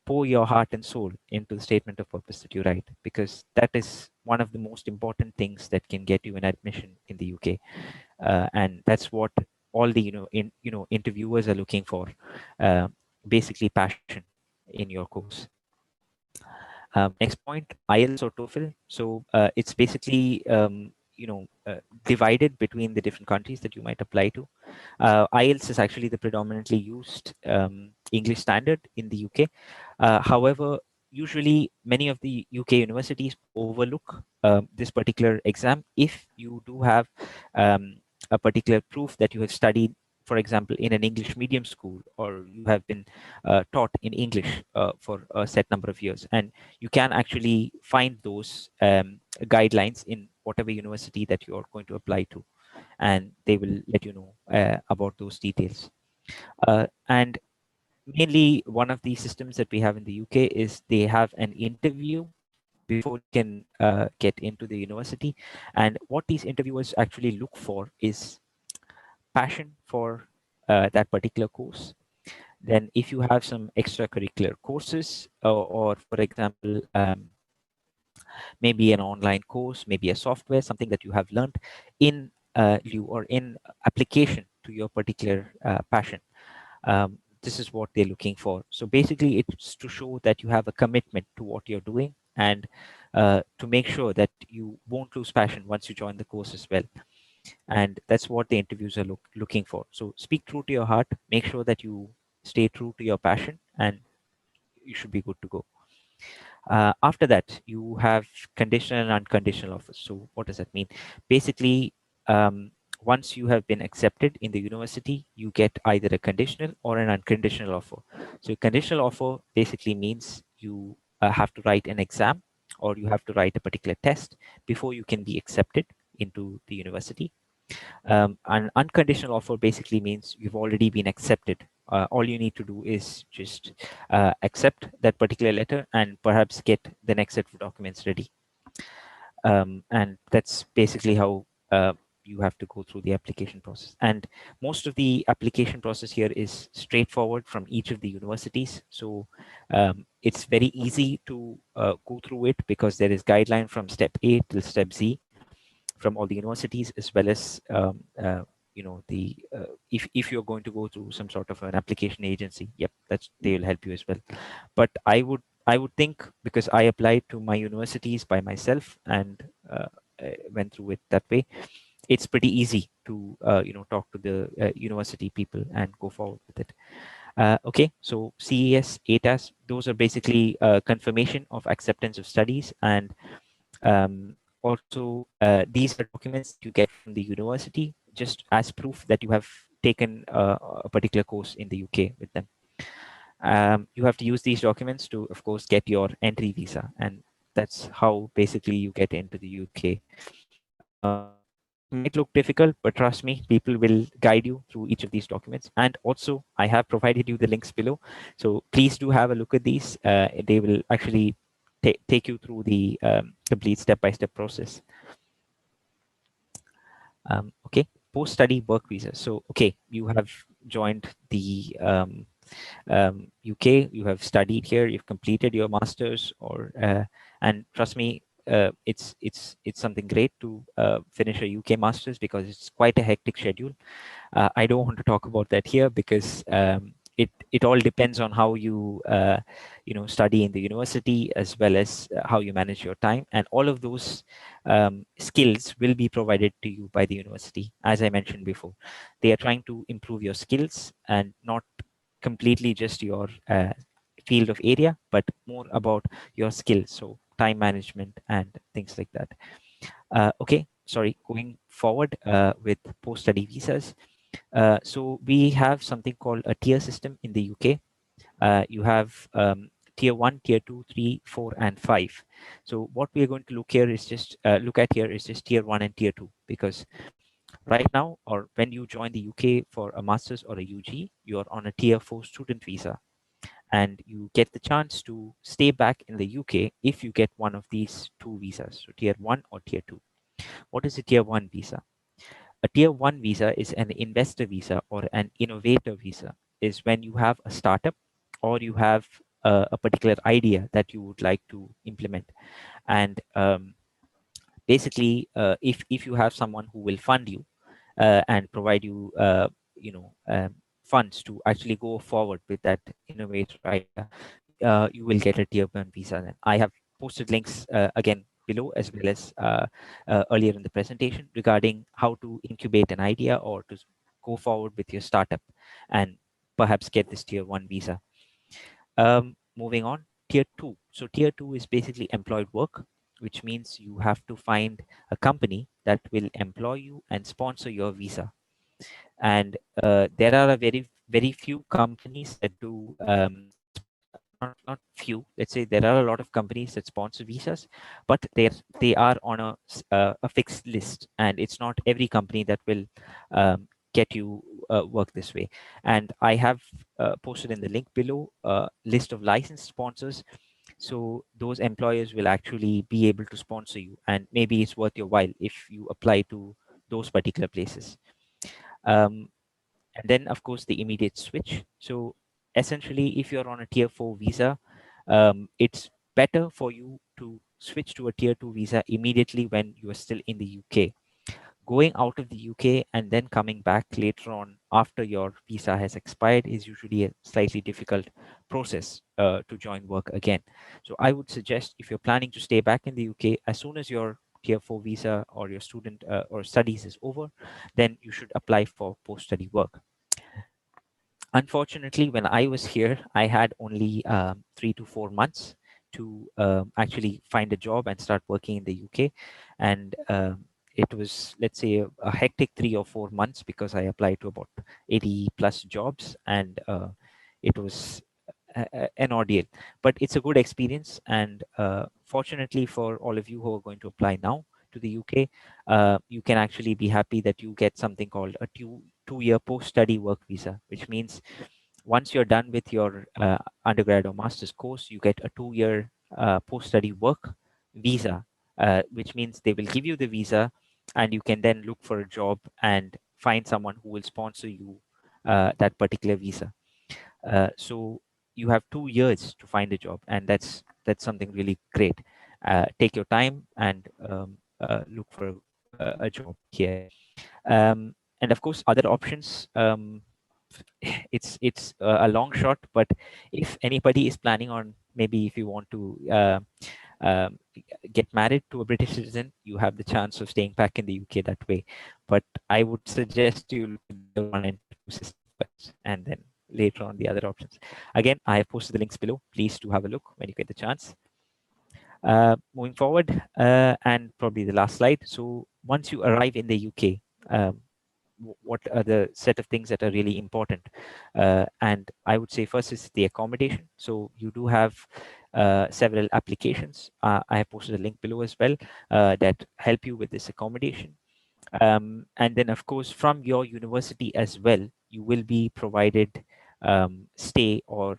pour your heart and soul into the statement of purpose that you write, because that is one of the most important things that can get you an admission in the UK. And that's what all the interviewers are looking for, basically passion in your course. Next point, IELTS or TOEFL. So it's basically divided between the different countries that you might apply to. IELTS is actually the predominantly used English standard in the UK. However, usually many of the UK universities overlook this particular exam if you do have a particular proof that you have studied for example, in an English medium school, or you have been taught in English for a set number of years, and you can actually find those guidelines in whatever university that you are going to apply to, and they will let you know about those details. And mainly one of the systems that we have in the UK is they have an interview before you can get into the university. And what these interviewers actually look for is passion for that particular course. Then if you have some extracurricular courses, or for example, maybe an online course, maybe a software, something that you have learned in lieu or in application to your particular passion. This is what they're looking for. So basically, it's to show that you have a commitment to what you're doing, and to make sure that you won't lose passion once you join the course as well. And that's what the interviews are looking for. So speak true to your heart, make sure that you stay true to your passion, and you should be good to go. After that, you have conditional and unconditional offers. So what does that mean? Basically, once you have been accepted in the university, you get either a conditional or an unconditional offer. So a conditional offer basically means you have to write an exam, or you have to write a particular test before you can be accepted into the university. An unconditional offer basically means you've already been accepted. All you need to do is just accept that particular letter and perhaps get the next set of documents ready. And that's basically how you have to go through the application process. And most of the application process here is straightforward from each of the universities. So it's very easy to go through it, because there is guideline from step A till step Z from all the universities, as well as you know, the if you're going to go through some sort of an application agency, yep, they will help you as well. But I would think, because I applied to my universities by myself and went through it that way, it's pretty easy to you know, talk to the university people and go forward with it. Okay, so CES, ATAS, those are basically confirmation of acceptance of studies, and also these are documents you get from the university just as proof that you have taken a particular course in the UK with them. You have to use these documents to, of course, get your entry visa, and that's how basically you get into the UK. Might look difficult, but trust me, people will guide you through each of these documents. And also, I have provided you the links below, so please do have a look at these. They will actually take you through the complete step-by-step process. Okay, post-study work visa. So, okay, you have joined the UK, you have studied here, you've completed your master's, or and trust me, it's something great to finish a UK masters, because it's quite a hectic schedule. I don't want to talk about that here, because it all depends on how you you know, study in the university, as well as how you manage your time, and all of those skills will be provided to you by the university. As I mentioned before, they are trying to improve your skills, and not completely just your field of area, but more about your skills, so time management and things like that. Okay, sorry, going forward with post-study visas. So we have something called a tier system in the UK. You have tier 1, tier 2, 3, 4, and 5. So what we are going to look here is just tier 1 and tier 2, because right now, or when you join the UK for a master's or a UG, you are on a tier 4 student visa, and you get the chance to stay back in the UK if you get one of these two visas, so tier 1 or tier 2. What is a tier 1 visa? A tier 1 visa is an investor visa or an innovator visa. Is when you have a startup, or you have a particular idea that you would like to implement, and basically if you have someone who will fund you and provide you you know, funds to actually go forward with that innovator idea, you will get a tier 1 visa. Then I have posted links again below, as well as earlier in the presentation, regarding how to incubate an idea, or to go forward with your startup and perhaps get this tier 1 visa. Moving on, tier 2. So tier 2 is basically employed work, which means you have to find a company that will employ you and sponsor your visa. And there are a very few companies that do not few. Let's say there are a lot of companies that sponsor visas, but they are on a fixed list, and it's not every company that will get you work this way. And I have posted in the link below a list of licensed sponsors, so those employers will actually be able to sponsor you, and maybe it's worth your while if you apply to those particular places. And then of course the immediate switch. So essentially, if you're on a tier 4 visa, it's better for you to switch to a tier 2 visa immediately when you are still in the UK. Going out of the UK and then coming back later on after your visa has expired is usually a slightly difficult process to join work again. So I would suggest, if you're planning to stay back in the UK, as soon as your tier 4 visa or your student or studies is over, then you should apply for post-study work. Unfortunately, when I was here, I had only 3 to 4 months to actually find a job and start working in the UK. And it was, let's say, a hectic 3 or 4 months, because I applied to about 80 plus jobs, and it was an ordeal. But it's a good experience. And fortunately for all of you who are going to apply now to the UK, you can actually be happy that you get something called a two-year post-study work visa, which means once you're done with your undergrad or master's course, you get a 2-year post-study work visa, which means they will give you the visa, and you can then look for a job and find someone who will sponsor you that particular visa. So you have 2 years to find a job, and that's something really great. Take your time and look for a job here. And of course, other options, it's a long shot, but if anybody is planning on, maybe if you want to um, get married to a British citizen, you have the chance of staying back in the UK that way. But I would suggest you look at the 1 and 2 system first, and then later on the other options. Again, I have posted the links below. Please do have a look when you get the chance. Moving forward, and probably the last slide. So once you arrive in the UK, what are the set of things that are really important? And I would say first is the accommodation. So you do have several applications. I have posted a link below as well that help you with this accommodation. And then of course, from your university as well, you will be provided stay or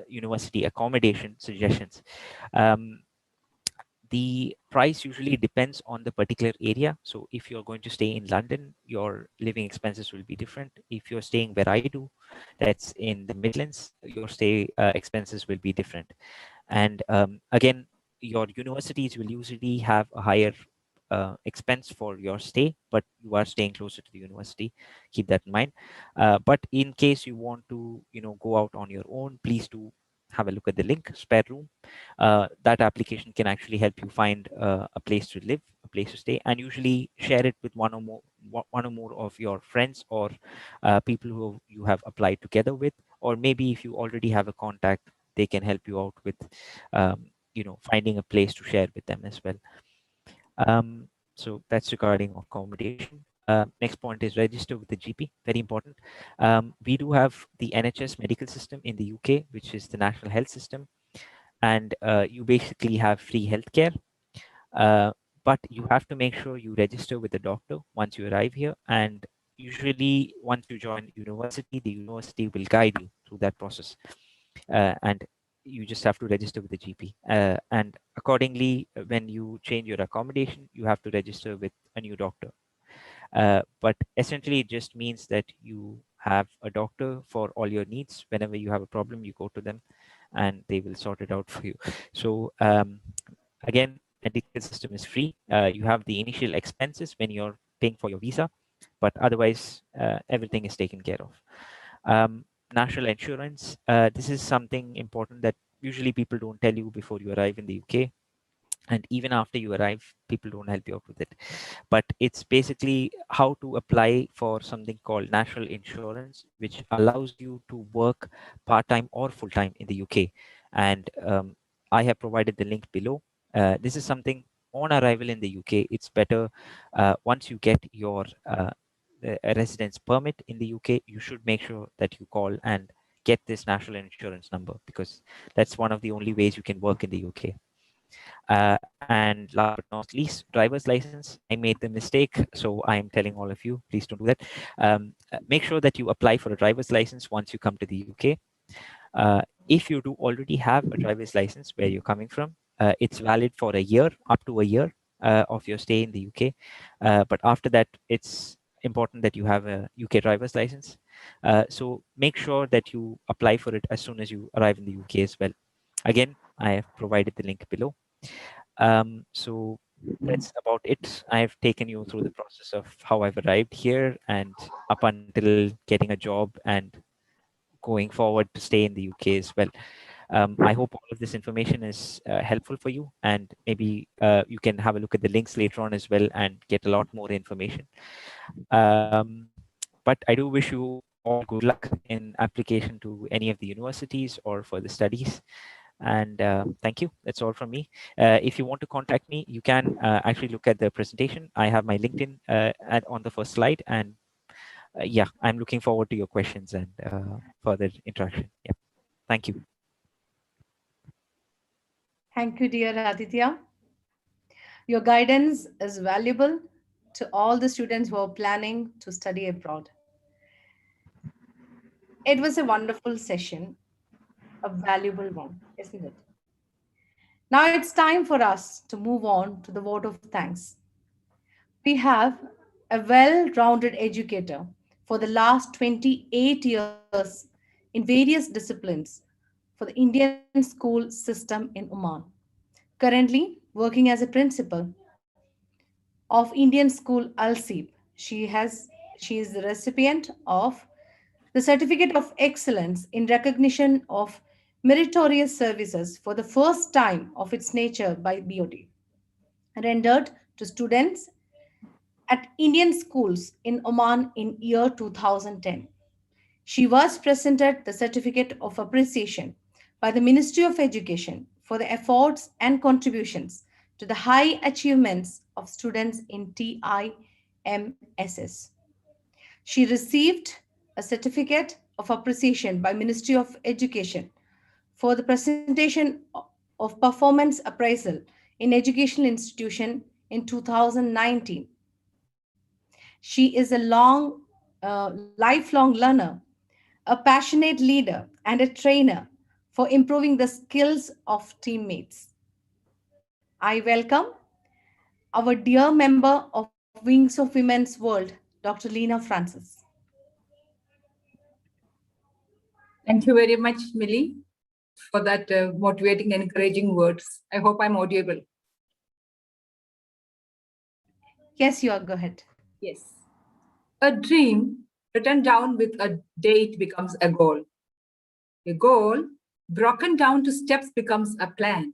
university accommodation suggestions. The price usually depends on the particular area. So if you're going to stay in London, your living expenses will be different. If you're staying where I do, that's in the Midlands, your stay expenses will be different. And again, your universities will usually have a higher expense for your stay, but you are staying closer to the university. Keep that in mind. But in case you want to, go out on your own, please do have a look at the link, Spare Room. That application can actually help you find a place to live, a place to stay, and usually share it with one or more of your friends or people who you have applied together with, or maybe if you already have a contact, they can help you out with finding a place to share with them as well. So that's regarding accommodation. Next point is register with the GP. Very important. We do have the NHS medical system in the UK, which is the national health system, and you basically have free healthcare. But you have to make sure you register with the doctor once you arrive here, and usually once you join university, the university will guide you through that process, and you just have to register with the GP. And accordingly, when you change your accommodation, you have to register with a new doctor. But essentially, it just means that you have a doctor for all your needs. Whenever you have a problem, you go to them and they will sort it out for you. So again, medical system is free. You have the initial expenses when you're paying for your visa, but otherwise everything is taken care of. National insurance, this is something important that usually people don't tell you before you arrive in the UK, and even after you arrive, people don't help you out with it. But it's basically how to apply for something called national insurance, which allows you to work part-time or full-time in the UK. And I have provided the link below. This is something on arrival in the UK. It's better once you get your a residence permit in the UK, you should make sure that you call and get this national insurance number, because that's one of the only ways you can work in the UK. And last but not least, driver's license. I made the mistake, so I'm telling all of you, please don't do that. Make sure that you apply for a driver's license once you come to the UK. If you do already have a driver's license where you're coming from, it's valid for a year, up to a year of your stay in the UK. But after that, it's important that you have a UK driver's license. So make sure that you apply for it as soon as you arrive in the UK as well. Again, I have provided the link below. So that's about it. I've taken you through the process of how I've arrived here and up until getting a job and going forward to stay in the UK as well. I hope all of this information is helpful for you, and maybe you can have a look at the links later on as well and get a lot more information. But I do wish you all good luck in application to any of the universities or for the studies. And thank you. That's all from me. If you want to contact me, you can actually look at the presentation. I have my LinkedIn on the first slide, and yeah, I'm looking forward to your questions and further interaction. Yeah, thank you. Thank you, dear Aditya. Your guidance is valuable to all the students who are planning to study abroad. It was a wonderful session, a valuable one, isn't it? Now it's time for us to move on to the vote of thanks. We have a well-rounded educator for the last 28 years in various disciplines for the Indian school system in Oman. Currently working as a principal of Indian school Al-Sib. She is the recipient of the Certificate of Excellence in recognition of meritorious services for the first time of its nature by BOT, rendered to students at Indian schools in Oman in year 2010. She was presented the Certificate of Appreciation by the Ministry of Education for the efforts and contributions to the high achievements of students in TIMSS. She received a Certificate of Appreciation by Ministry of Education for the presentation of performance appraisal in educational institution in 2019. She is a lifelong learner, a passionate leader, and a trainer for improving the skills of teammates. I welcome our dear member of Wings of Women's World, Dr. Lena Francis. Thank you very much, Millie, for that motivating and encouraging words. I hope I'm audible. Yes, you are. Go ahead. Yes. A dream written down with a date becomes a goal. A goal broken down to steps becomes a plan.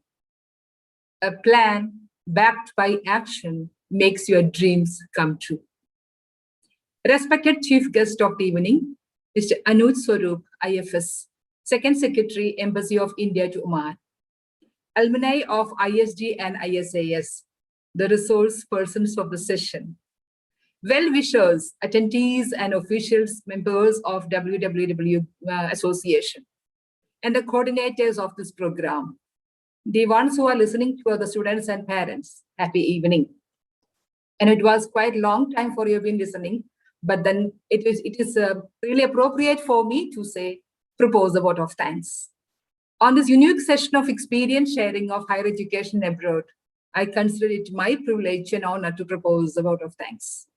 A plan backed by action makes your dreams come true. Respected Chief Guest of the evening, Mr. Anuj Swarup, IFS, Second Secretary, Embassy of India to Oman. Alumni of ISD and ISAS, the resource persons of the session. Well-wishers, attendees and officials, members of WWW Association, and the coordinators of this program. The ones who are listening to are the students and parents. Happy evening. And it was quite a long time for you been listening, but then it is really appropriate for me to propose a vote of thanks. On this unique session of experience sharing of higher education abroad, I consider it my privilege and honor to propose a vote of thanks.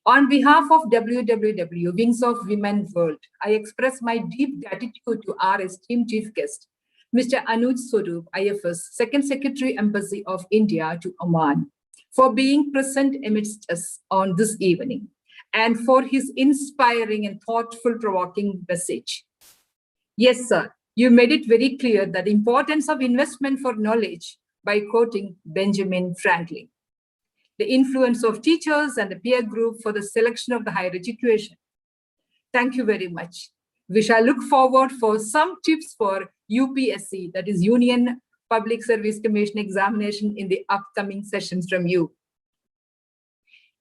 On behalf of WWW, Wings of Women World, I express my deep gratitude to our esteemed chief guest, Mr. Anuj Swarup, IFS, Second Secretary, Embassy of India to Oman, for being present amidst us on this evening, and for his inspiring and thoughtful, provoking message. Yes, sir, you made it very clear that the importance of investment for knowledge by quoting Benjamin Franklin. The influence of teachers and the peer group for the selection of the higher education. Thank you very much. We shall look forward for some tips for UPSC, that is Union Public Service Commission examination, in the upcoming sessions from you.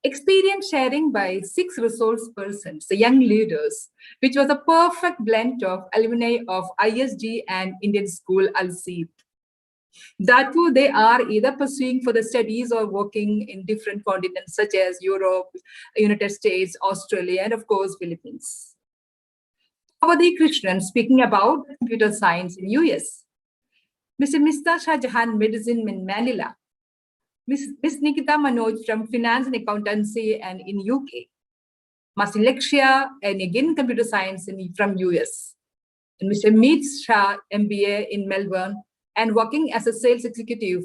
Experience sharing by 6 resource persons, the young leaders, which was a perfect blend of alumni of ISG and Indian School Al-Seed. That too, they are either pursuing for the studies or working in different continents such as Europe, United States, Australia, and of course, Philippines. Avadi Krishnan speaking about computer science in US. Mr. Mista Shah Jahan, medicine in Manila. Miss Nikita Manoj from finance and accountancy and in UK. Master Lexia and again computer science from US. And Mr. Meet Shah, MBA in Melbourne, and working as a sales executive,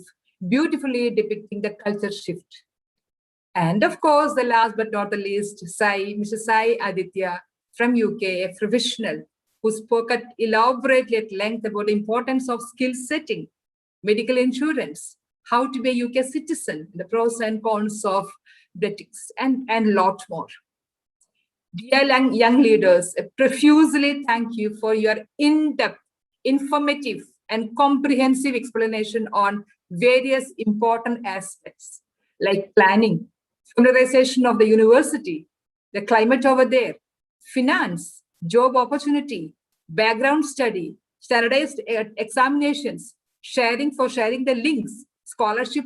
beautifully depicting the culture shift. And of course, the last but not the least, Mr. Sai Aditya from UK, a professional who spoke elaborately at length about the importance of skill setting, medical insurance, how to be a UK citizen, the pros and cons of Brexit, and a lot more. Dear young leaders, I profusely thank you for your in-depth, informative, and comprehensive explanation on various important aspects like planning, familiarization of the university, the climate over there, finance, job opportunity, background study, standardized examinations, sharing the links, scholarship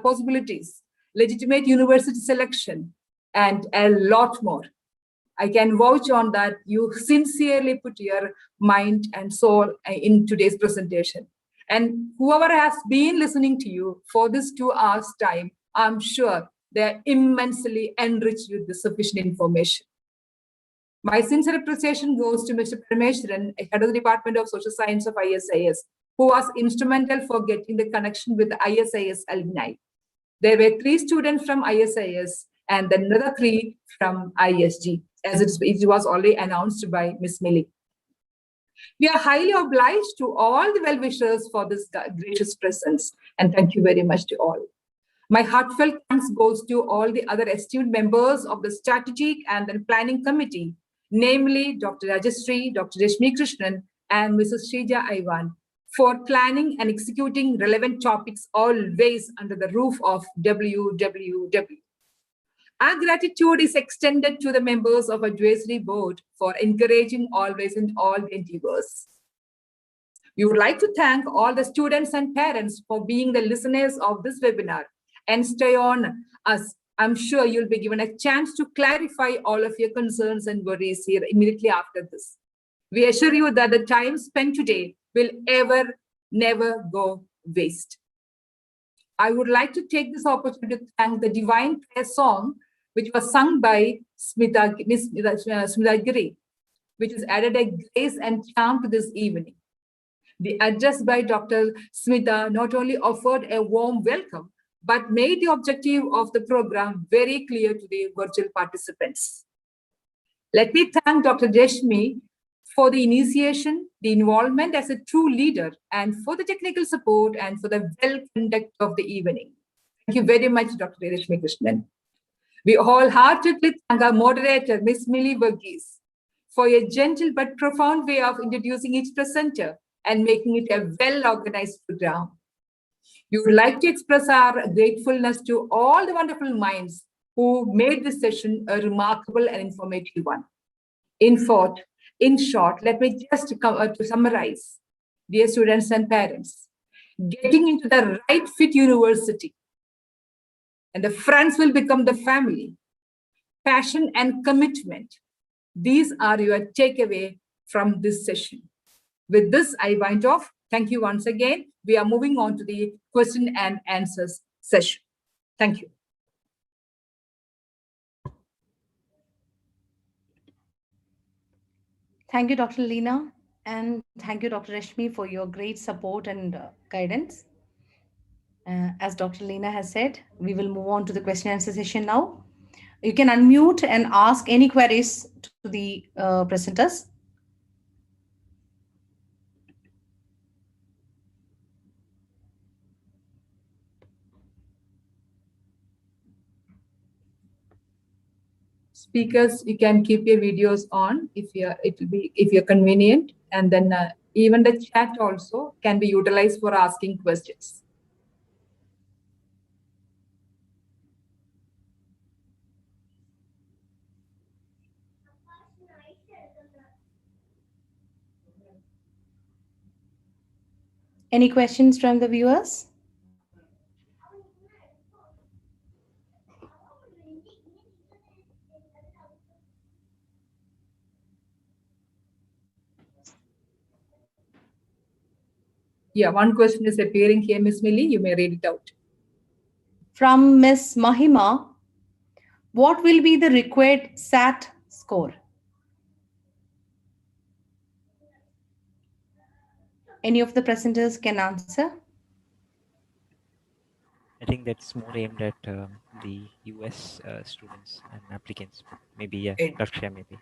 possibilities, legitimate university selection, and a lot more. I can vouch on that you sincerely put your mind and soul in today's presentation. And whoever has been listening to you for this 2 hours time, I'm sure they're immensely enriched with the sufficient information. My sincere appreciation goes to Mr. Parameshwaran, head of the Department of Social Science of ISIS, who was instrumental for getting the connection with the ISIS alumni. There were 3 students from ISIS and then another 3 from ISG, as it was already announced by Ms. Millie. We are highly obliged to all the well-wishers for this gracious presence, and thank you very much to all. My heartfelt thanks goes to all the other esteemed members of the Strategic and the Planning Committee, namely Dr. Rajashree, Dr. Rashmi Krishnan, and Mrs. Shrija Ivan, for planning and executing relevant topics always under the roof of WWW. Our gratitude is extended to the members of Advisory Board for encouraging always in all endeavors. We would like to thank all the students and parents for being the listeners of this webinar and stay on us. I'm sure you'll be given a chance to clarify all of your concerns and worries here immediately after this. We assure you that the time spent today will never go waste. I would like to take this opportunity to thank the Divine Prayer song, which was sung by Smita Giri, which has added a grace and charm to this evening. The address by Dr. Smita not only offered a warm welcome, but made the objective of the program very clear to the virtual participants. Let me thank Dr. Rashmi for the initiation, the involvement as a true leader, and for the technical support and for the well-conduct of the evening. Thank you very much, Dr. Rashmi Krishnan. We wholeheartedly thank our moderator, Ms. Millie Verghese, for a gentle but profound way of introducing each presenter and making it a well-organized program. We would like to express our gratefulness to all the wonderful minds who made this session a remarkable and informative one. In short, let me just to summarize, dear students and parents, getting into the right fit university, and the friends will become the family. Passion and commitment. These are your takeaway from this session. With this, I wind off. Thank you once again. We are moving on to the question and answers session. Thank you. Thank you, Dr. Leena, and thank you, Dr. Rashmi, for your great support and guidance. As Dr. Leena has said, we will move on to the question and answer session now. You can unmute and ask any queries to the presenters. Speakers, you can keep your videos on if you're convenient, and then even the chat also can be utilized for asking questions. Any questions from the viewers? Yeah, one question is appearing here, Miss Millie. You may read it out. From Miss Mahima, what will be the required SAT score? Any of the presenters can answer? I think that's more aimed at the US students and applicants. Maybe, yeah, Lakshya maybe.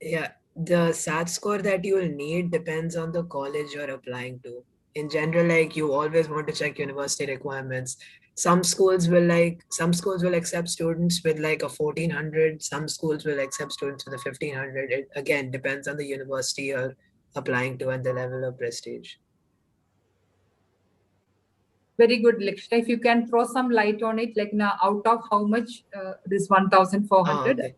Yeah, the SAT score that you will need depends on the college you're applying to. In general, like you always want to check university requirements. Some schools will accept students with like a 1400. Some schools will accept students with a 1500. It again depends on the university you're applying to and the level of prestige. Very good, Lakshya. If you can throw some light on it, like now out of how much this 1,400? Okay.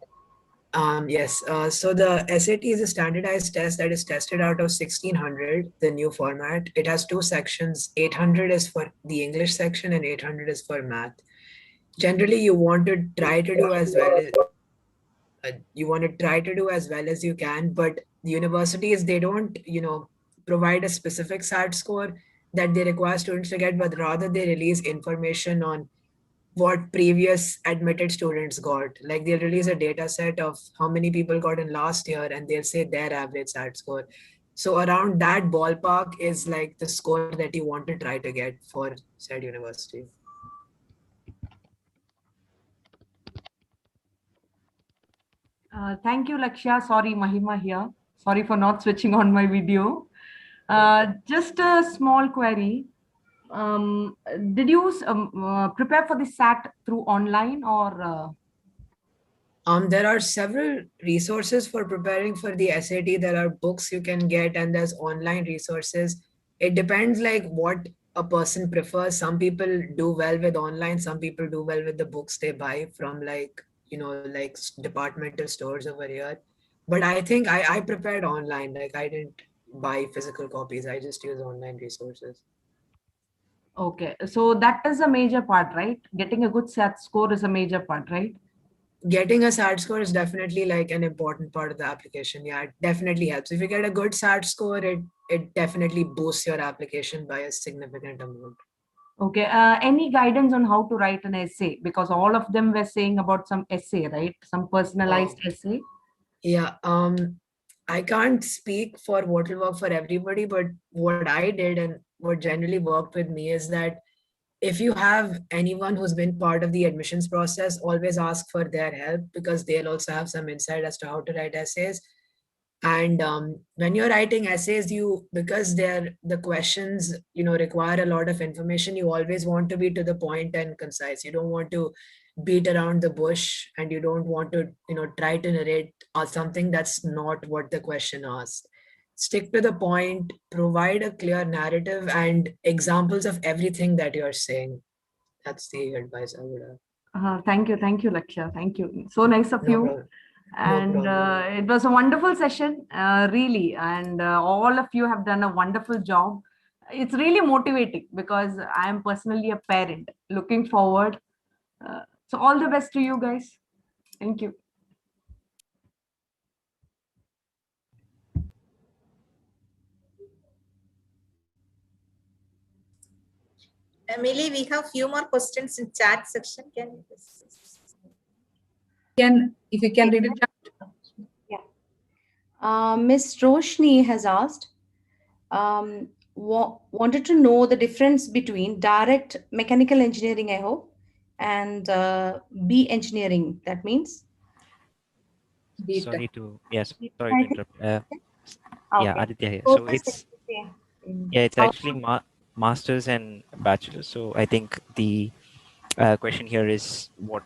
Yes. So the SAT is a standardized test that is tested out of 1600, the new format. It has two sections. 800 is for the English section and 800 is for math. Generally, you want to try to do as well as you can, but universities, they don't, provide a specific SAT score that they require students to get, but rather they release information on what previous admitted students got. Like they'll release a data set of how many people got in last year and they'll say their average SAT score. So around that ballpark is like the score that you want to try to get for said university. Thank you, Lakshya. Sorry, Mahima here. Sorry for not switching on my video. Just a small query. Did you prepare for the SAT through online or? There are several resources for preparing for the SAT. There are books you can get and there's online resources. It depends like what a person prefers. Some people do well with online. Some people do well with the books they buy from like departmental stores over here. But I think I prepared online. Like I didn't buy physical copies. I just use online resources. Okay, so that is a major part, right? Getting a good SAT score is a major part, right? Getting a SAT score is definitely like an important part of the application. Yeah, it definitely helps. If you get a good SAT score, it definitely boosts your application by a significant amount. Okay, any guidance on how to write an essay? Because all of them were saying about some essay, right? Some personalized essay. Yeah, I can't speak for what will work for everybody, but what I did and what generally worked with me is that if you have anyone who's been part of the admissions process, always ask for their help because they'll also have some insight as to how to write essays. And when you're writing essays, because the questions, require a lot of information, you always want to be to the point and concise. You don't want to beat around the bush and you don't want to, try to narrate something that's not what the question asks. Stick to the point, provide a clear narrative and examples of everything that you're saying. That's the advice I would have. Thank you, Lakshya. Thank you. So nice of you. Problem. And it was a wonderful session, really. And all of you have done a wonderful job. It's really motivating because I am personally a parent looking forward. So all the best to you guys. Thank you. Emily, we have few more questions in chat section. If you can read it out. Yeah. Miss Roshni has asked, wanted to know the difference between direct mechanical engineering, I hope, and B engineering. That means? Sorry to interrupt. Yeah, Aditya here. So it's actually masters and bachelors. So I think the question here is what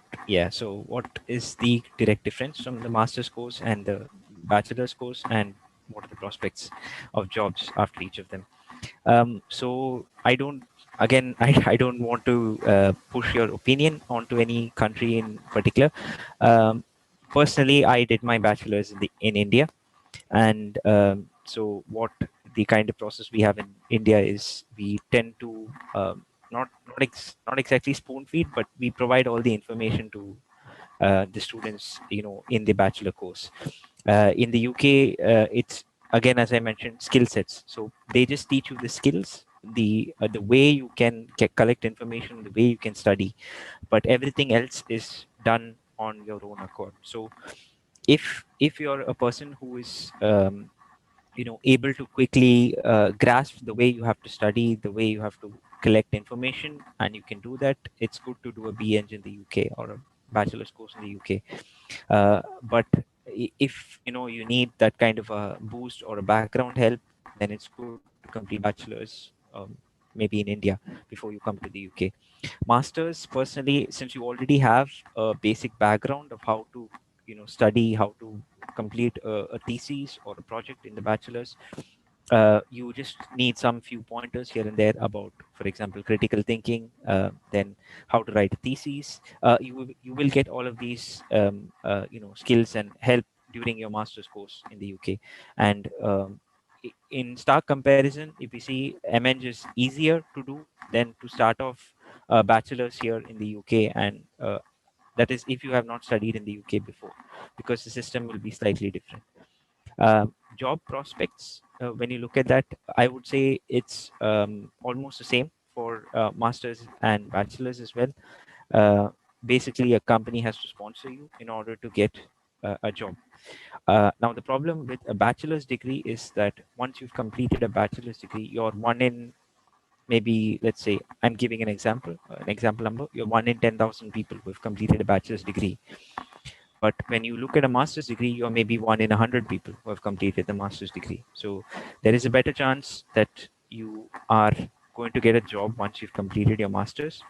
is the direct difference from the master's course and the bachelor's course, and what are the prospects of jobs after each of them? So I don't want to push your opinion onto any country in particular. Personally, I did my bachelor's in India, and so what the kind of process we have in India is we tend to not exactly spoon feed, but we provide all the information to the students, in the bachelor course. In the UK, it's again, as I mentioned, skill sets. So they just teach you the skills, the way you can collect information, the way you can study, but everything else is done on your own accord. So if you're a person who is able to quickly grasp the way you have to study, the way you have to collect information, and you can do that, it's good to do a BEng in the UK or a bachelor's course in the UK. But if you need that kind of a boost or a background help, then it's good to complete bachelor's maybe in India before you come to the UK. Masters, personally, since you already have a basic background of how to study, how to complete a thesis or a project in the bachelor's, you just need some few pointers here and there about, for example, critical thinking, then how to write a thesis. You will get all of these skills and help during your master's course in the UK. And in stark comparison, if we see, MEng is easier to do than to start off bachelor's here in the UK, and that is if you have not studied in the UK before, because the system will be slightly different. Job prospects, when you look at that, I would say it's almost the same for masters and bachelors as well. Basically, a company has to sponsor you in order to get a job. Now, the problem with a bachelor's degree is that once you've completed a bachelor's degree, you're one in, maybe, let's say, I'm giving an example number, you're 1 in 10,000 people who have completed a bachelor's degree. But when you look at a master's degree, you're maybe 1 in 100 people who have completed the master's degree. So there is a better chance that you are going to get a job once you've completed your master's.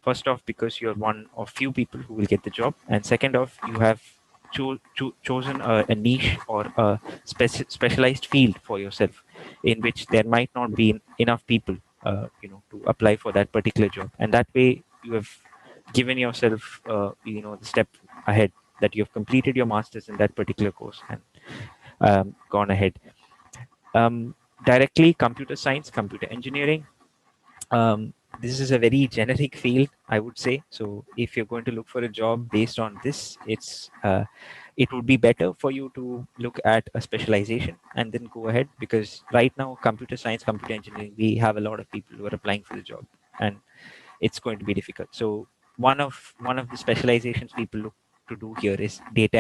First off, because you're one of few people who will get the job. And second off, you have chosen a niche or a specialized field for yourself, in which there might not be enough people to apply for that particular job. And that way you have given yourself the step ahead, that you have completed your master's in that particular course and gone ahead. Directly, computer science, computer engineering, this is a very generic field, I would say. So if you're going to look for a job based on this, it would be better for you to look at a specialization and then go ahead, because right now, computer science, computer engineering, we have a lot of people who are applying for the job, and it's going to be difficult. So one of the specializations people look to do here is data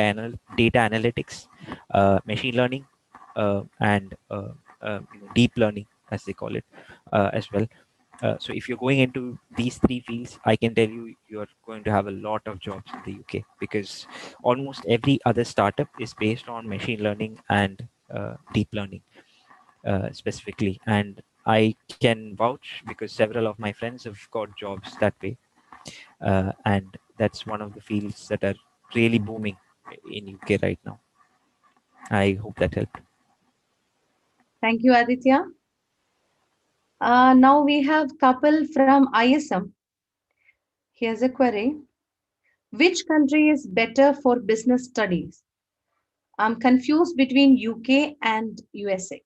analytics, machine learning, and deep learning, as they call it, as well. So if you're going into these three fields, I can tell you, you're going to have a lot of jobs in the UK, because almost every other startup is based on machine learning and deep learning specifically. And I can vouch, because several of my friends have got jobs that way. And that's one of the fields that are really booming in UK right now. I hope that helped. Thank you, Aditya. Now we have Kapil from ISM. Here's a query. Which country is better for business studies? I'm confused between UK and USA.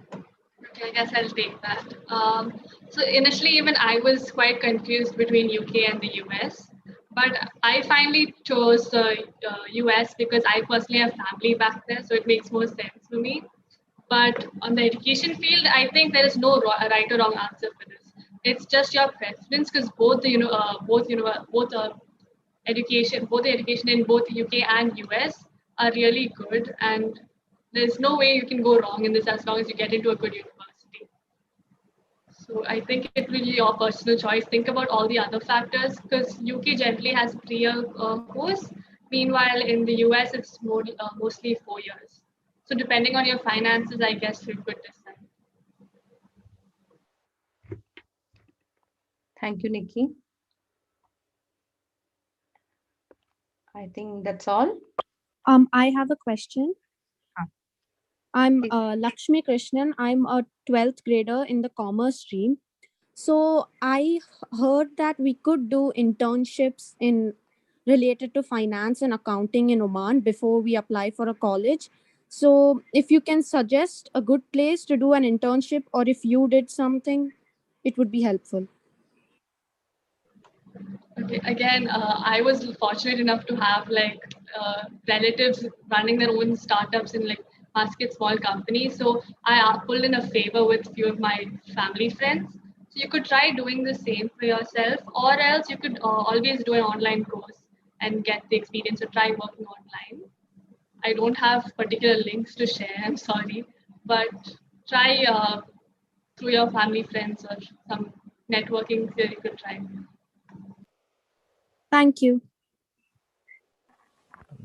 Okay, I guess I'll take that. So initially, even I was quite confused between UK and the US, but I finally chose the US because I personally have family back there, so it makes more sense for me. But on the education field, I think there is no right or wrong answer for this. It's just your preference, because both the education in both UK and US are really good, and there's no way you can go wrong in this as long as you get into a good university. So I think it will be your personal choice. Think about all the other factors, because UK generally has 3-year course. Meanwhile, in the US, it's mostly 4 years. So depending on your finances, I guess you could decide. Thank you, Nikki. I think that's all. I have a question. I'm Lakshmi Krishnan. I'm a 12th grader in the commerce stream. So I heard that we could do internships in related to finance and accounting in Oman before we apply for a college. So if you can suggest a good place to do an internship, or if you did something, it would be helpful. Okay, again, I was fortunate enough to have relatives running their own startups in like basket small companies. So I pulled in a favor with few of my family friends. So you could try doing the same for yourself, or else you could always do an online course and get the experience to try working online. I don't have particular links to share, I'm sorry, but try through your family friends or some networking here you could try. Thank you.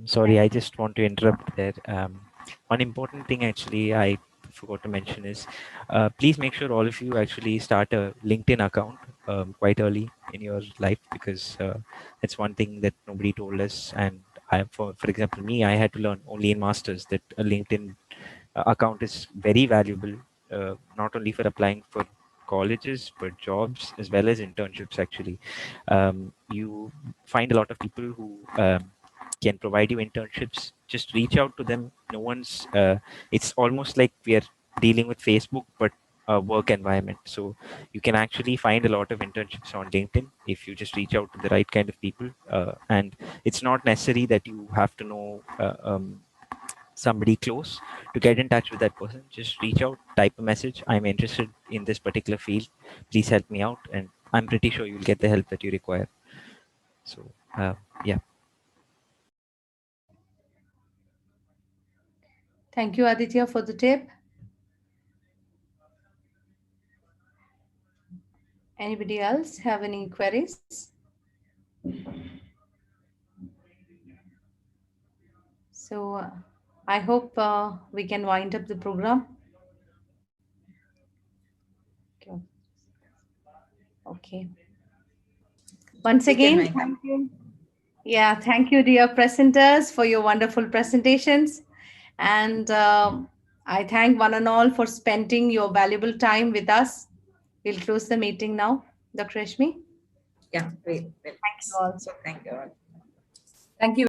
Sorry, I just want to interrupt there. One important thing actually I forgot to mention is please make sure all of you actually start a LinkedIn account quite early in your life, because it's one thing that nobody told us. And for example, me, I had to learn only in masters that a LinkedIn account is very valuable, not only for applying for colleges but jobs as well as internships. Actually, you find a lot of people who can provide you internships. Just reach out to them. No one's it's almost like we are dealing with Facebook but a work environment. So you can actually find a lot of internships on LinkedIn if you just reach out to the right kind of people, and it's not necessary that you have to know somebody close to get in touch with that person. Just reach out, type a message, I'm interested in this particular field, please help me out, and I'm pretty sure you'll get the help that you require. So yeah. Thank you, Aditya, for the tip. Anybody else have any queries? So I hope we can wind up the program. Okay. Once again, thank you. Yeah, thank you, dear presenters, for your wonderful presentations. And I thank one and all for spending your valuable time with us. We'll close the meeting now. Dr. Rashmi? Yeah, great. Thank you all. So thank you all. Thank you.